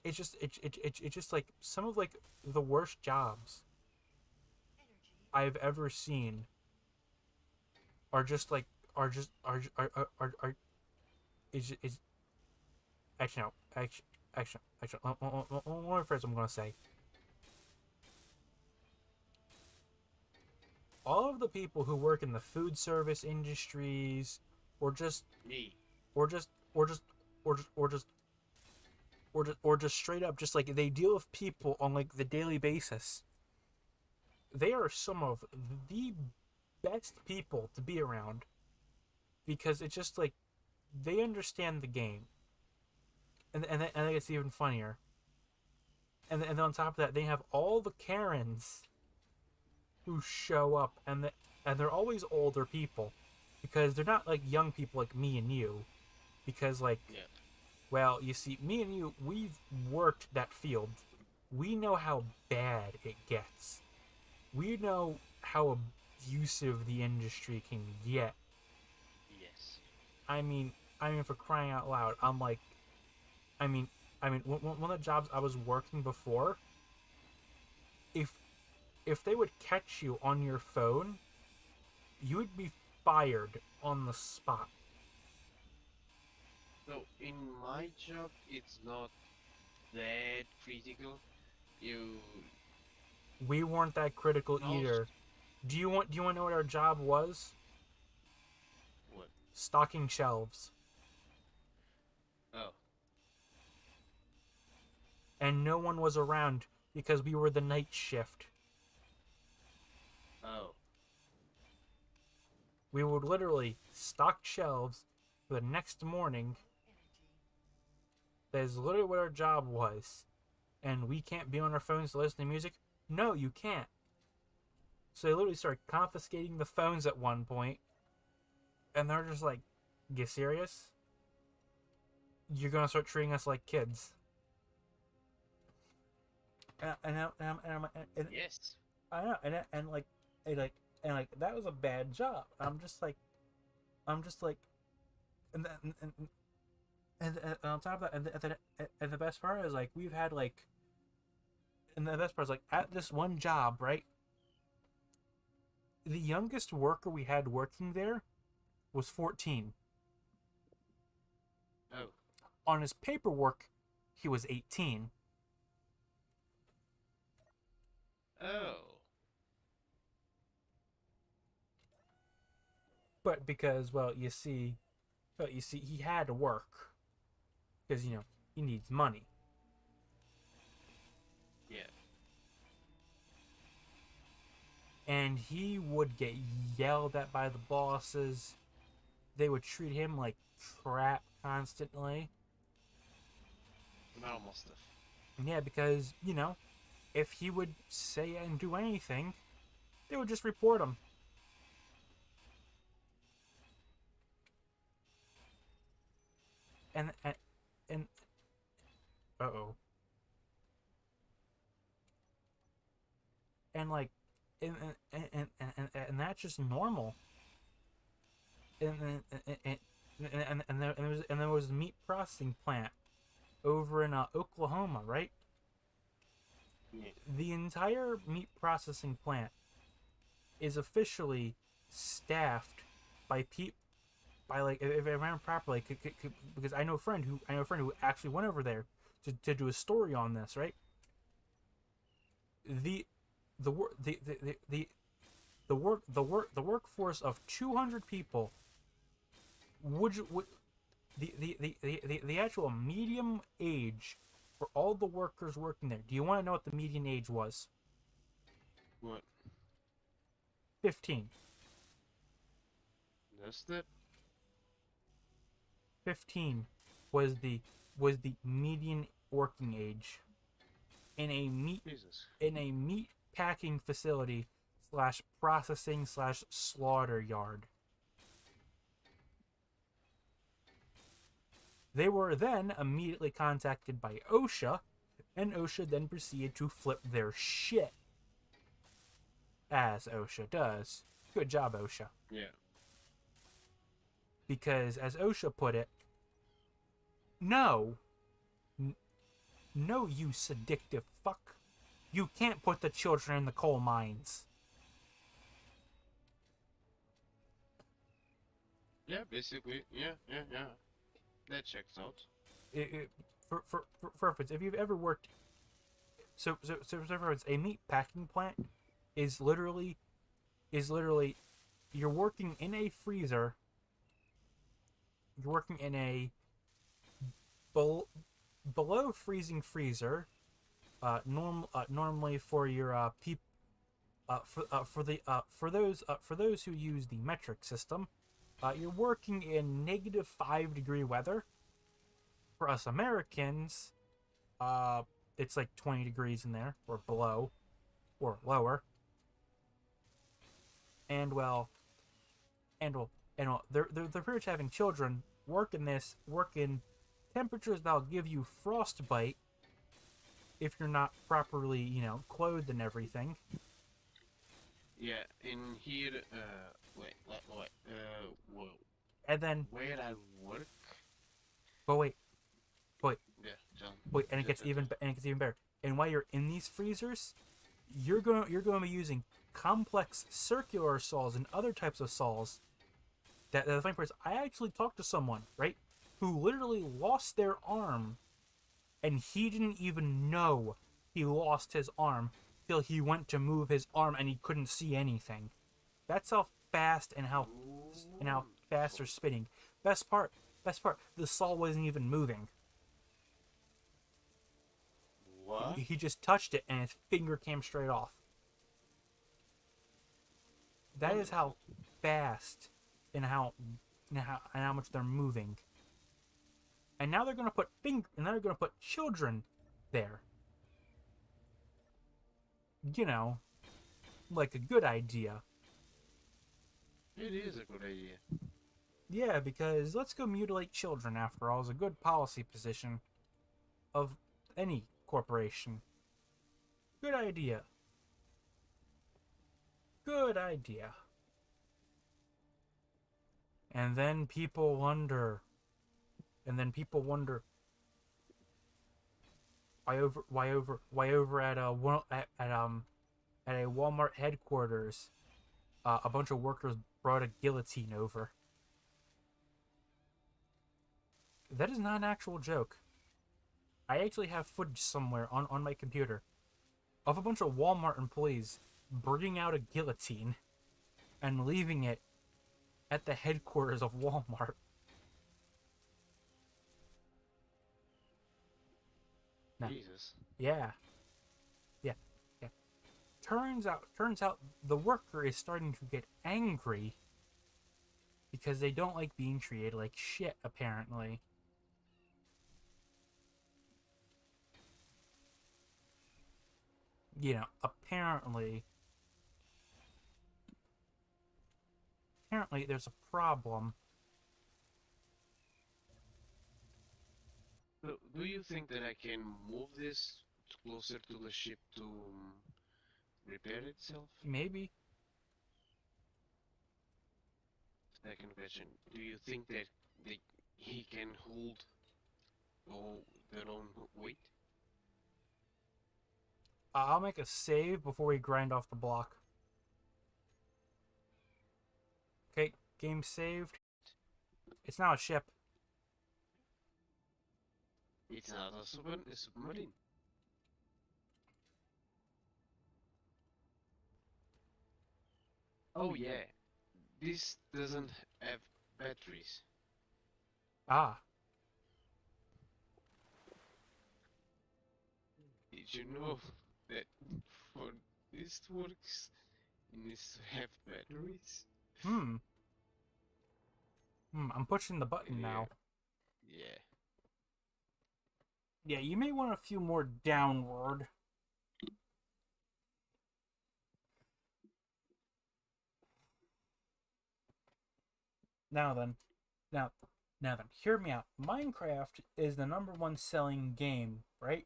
It's just like some of like the worst jobs I've ever seen are just like are is actually no actually one more phrase I'm gonna say. All of the people who work in the food service industries, or just Me. or just or just or just or just or just straight up, just like they deal with people on like the daily basis, they are some of the best people to be around, because it's just like they understand the game, and I think it's even funnier. And then on top of that, they have all the Karens who show up, and they're always older people, because they're not like young people like me and you, because like, Yeah. well, you see, me and you, we've worked that field. We know how bad it gets. We know how abusive the industry can get. Yes. I mean, for crying out loud, I'm like, I mean, one of the jobs I was working before, if they would catch you on your phone, you would be fired on the spot. So in my job, it's not that critical. You We weren't that critical most either. Do you want to know what our job was? what? Stocking shelves. Oh. And no one was around because we were the night shift. Oh. We would literally stock shelves for the next morning. That is literally what our job was. And we can't be on our phones to listen to music? No, you can't. So they literally started confiscating the phones at one point, and they're just like, "You serious? You're gonna start treating us like kids?" And Yes. I know, and that was a bad job. I'm just like, and then, and on top of that, and the best part is like we've had like, and the best part is like at this one job, right? The youngest worker we had working there was 14. Oh. On his paperwork, he was 18. Oh. But because, well, you see, he had to work because he needs money. Yeah. And he would get yelled at by the bosses. They would treat him like crap constantly. Normal stuff. Yeah, because, if he would say and do anything, they would just report him. and uh-oh. And like and that's just normal. And there was a meat processing plant over in Oklahoma, right? Yeah. The entire meat processing plant is officially staffed by by like, if I remember properly, because I know a friend who actually went over there to do a story on this, right? The the work the workforce of 200 people would the actual medium age for all the workers working there. Do you want to know what the median age was? What? 15. That's that? 15 was the median working age in a Jesus. meat packing facility slash processing slash slaughter yard. They were then immediately contacted by OSHA, and OSHA then proceeded to flip their shit. As OSHA does. Good job, OSHA. Yeah. Because, as OSHA put it, no, no, you sadictive fuck. You can't put the children in the coal mines. Yeah, basically. Yeah. That checks out. For instance, if you've ever worked, so for instance, a meat packing plant is literally you're working in a freezer. You're working in a below freezing freezer. Normally for your for those who use the metric system, you're working in -5 degree weather. For us Americans, it's like 20 degrees in there, or below, or lower. And they're pretty much having children work in temperatures that'll give you frostbite if you're not properly, clothed and everything. Yeah, in here, wait, whoa. And then, Where I work? but wait, Yeah, John. and it gets even better. And while you're in these freezers, you're going to be using complex circular saws and other types of saws. That the funny part is, I actually talked to someone, right, who literally lost their arm, and he didn't even know he lost his arm till he went to move his arm and he couldn't see anything. That's how fast and how fast they're spinning. Best part, the saw wasn't even moving. What? He just touched it and his finger came straight off. That is how fast and how much they're moving. And now they're gonna put children there. Like a good idea. It is a good idea. Yeah, because let's go mutilate children, after all, is a good policy position of any corporation. Good idea. Good idea. And then people wonder why over at a Walmart headquarters, a bunch of workers brought a guillotine over. That is not an actual joke. I actually have footage somewhere on my computer of a bunch of Walmart employees bringing out a guillotine and leaving it at the headquarters of Walmart. Now, Jesus. yeah. Turns out the worker is starting to get angry because they don't like being treated like shit, apparently. Apparently there's a problem. Do you think that I can move this closer to the ship to repair itself? Maybe. Second question. Do you think that they, he can hold all their own weight? I'll make a save before we grind off the block. Okay, game saved. It's now a ship. It's not a submarine. Oh yeah, this doesn't have batteries. Ah, Did you know that for this works, it needs to have batteries? hmm. I'm pushing the button now. Yeah. Yeah, you may want a few more downward. Now then, now, now then, hear me out. Minecraft is the #1 selling game, right?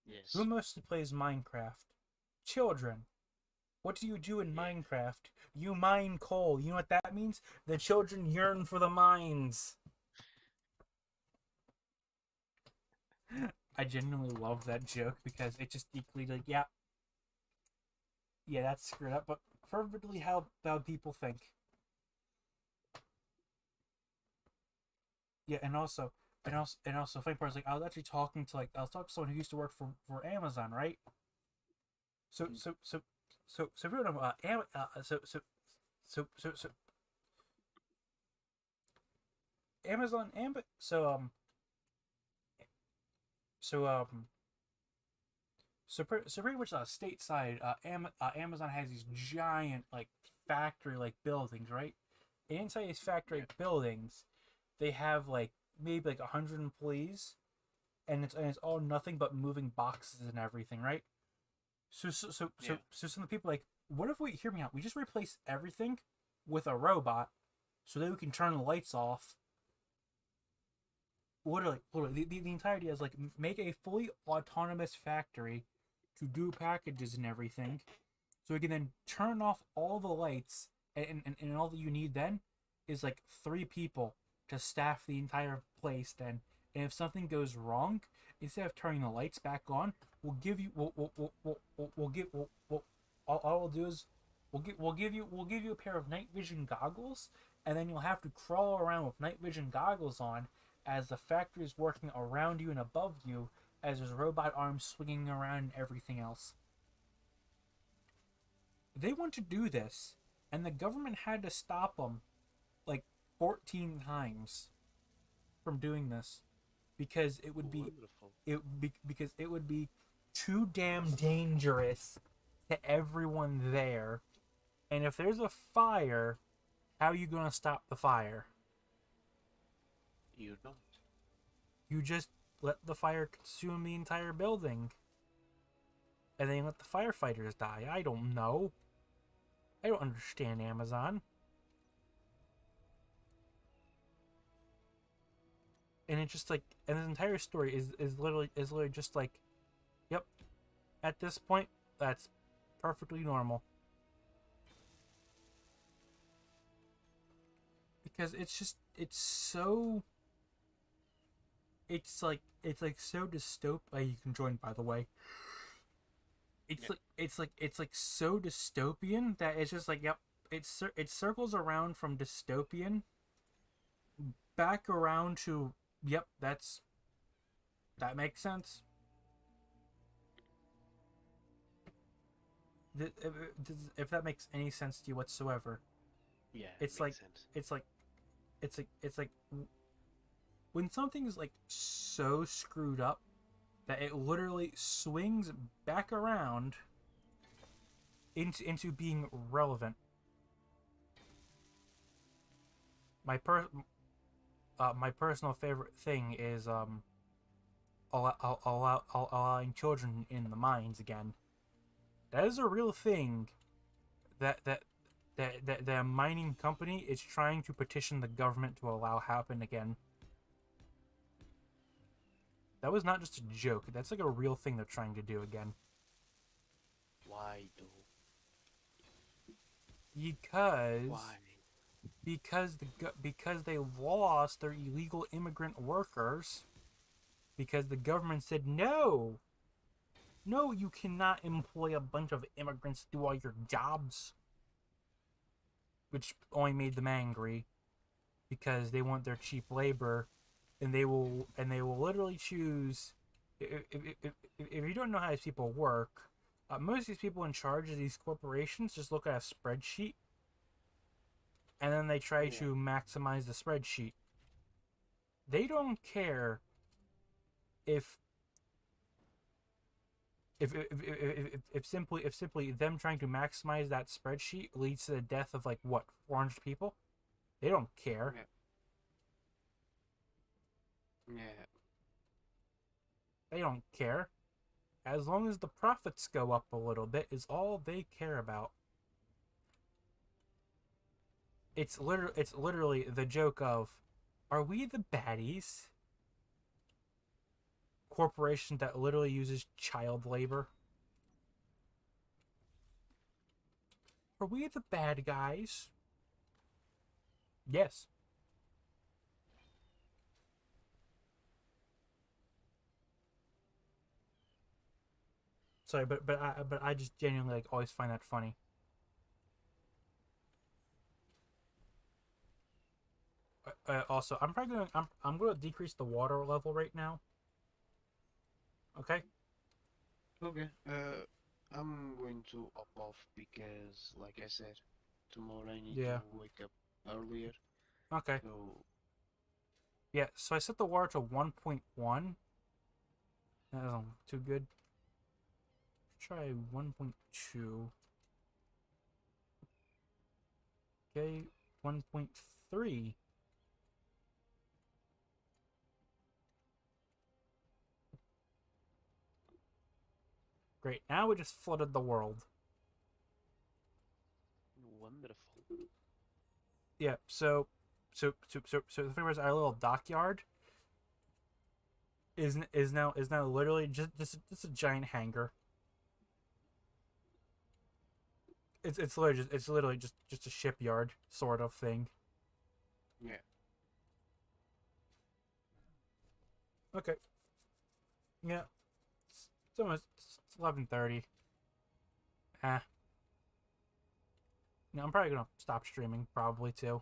Yes. Who mostly plays Minecraft? Children. What do you do in Minecraft? You mine coal. You know what that means? The children yearn for the mines. I genuinely love that joke because it just equally like, yeah, that's screwed up, but perfectly how people think. Yeah, and also, funny part is like I was actually talking to someone who used to work for Amazon, right? So if you know Amazon pretty much stateside, Amazon has these giant like factory like buildings, right? And inside these factory buildings, they have like maybe like 100 employees, and it's all nothing but moving boxes and everything, right? So some of the people are like, what if we hear me out? We just replace everything with a robot, so that we can turn the lights off. Literally, the entire idea is like make a fully autonomous factory to do packages and everything, so we can then turn off all the lights, and all that you need then is like 3 people to staff the entire place then. And if something goes wrong, instead of turning the lights back on, we'll give you we'll give all we'll do is we'll give you a pair of night vision goggles, and then you'll have to crawl around with night vision goggles on as the factory is working around you and above you, as there's robot arms swinging around and everything else. They want to do this, and the government had to stop them like 14 times from doing this because it would be because it would be too damn dangerous to everyone there. And if there's a fire, how are you going to stop the fire? You don't. You just let the fire consume the entire building. And then you let the firefighters die. I don't know. I don't understand Amazon. And it's just like, and this entire story is literally just like, yep, at this point, that's perfectly normal. Because it's so so dystopian. You can join, by the way. It's like so dystopian that it's just like, yep, it circles around from dystopian back around to, yep, that makes sense. If that makes any sense to you whatsoever. Yeah, it's makes like sense. it's like when something is like so screwed up that it literally swings back around into being relevant. My personal favorite thing is allowing children in the mines again. That is a real thing that the mining company is trying to petition the government to allow happen again. That was not just a joke. That's like a real thing they're trying to do again. Why though? Because Why? because they lost their illegal immigrant workers because the government said no. No, you cannot employ a bunch of immigrants to do all your jobs. Which only made them angry because they want their cheap labor and they will literally choose if you don't know how these people work, most of these people in charge of these corporations just look at a spreadsheet and then they try Yeah. to maximize the spreadsheet. They don't care if simply them trying to maximize that spreadsheet leads to the death of like what 400 people. They don't care. Yeah. Yeah. They don't care. As long as the profits go up a little bit is all they care about. It's literally the joke of, are we the baddies? Corporation that literally uses child labor. Are we the bad guys? Yes. Sorry, but I just genuinely like always find that funny. Also, I'm probably going. I'm going to decrease the water level right now. Okay. Okay. I'm going to up off because, like I said, tomorrow I need Yeah. to wake up earlier. Okay. So Yeah. So I set the water to 1.1. That isn't too good. Try 1.2. Okay. 1.3. Great. Now we just flooded the world. wonderful. Yeah. So the thing was, our little dockyard is now literally just a giant hangar. It's literally just a shipyard sort of thing. Yeah. Okay. Yeah. It's almost 11:30. Ah. No, I'm probably gonna stop streaming probably too.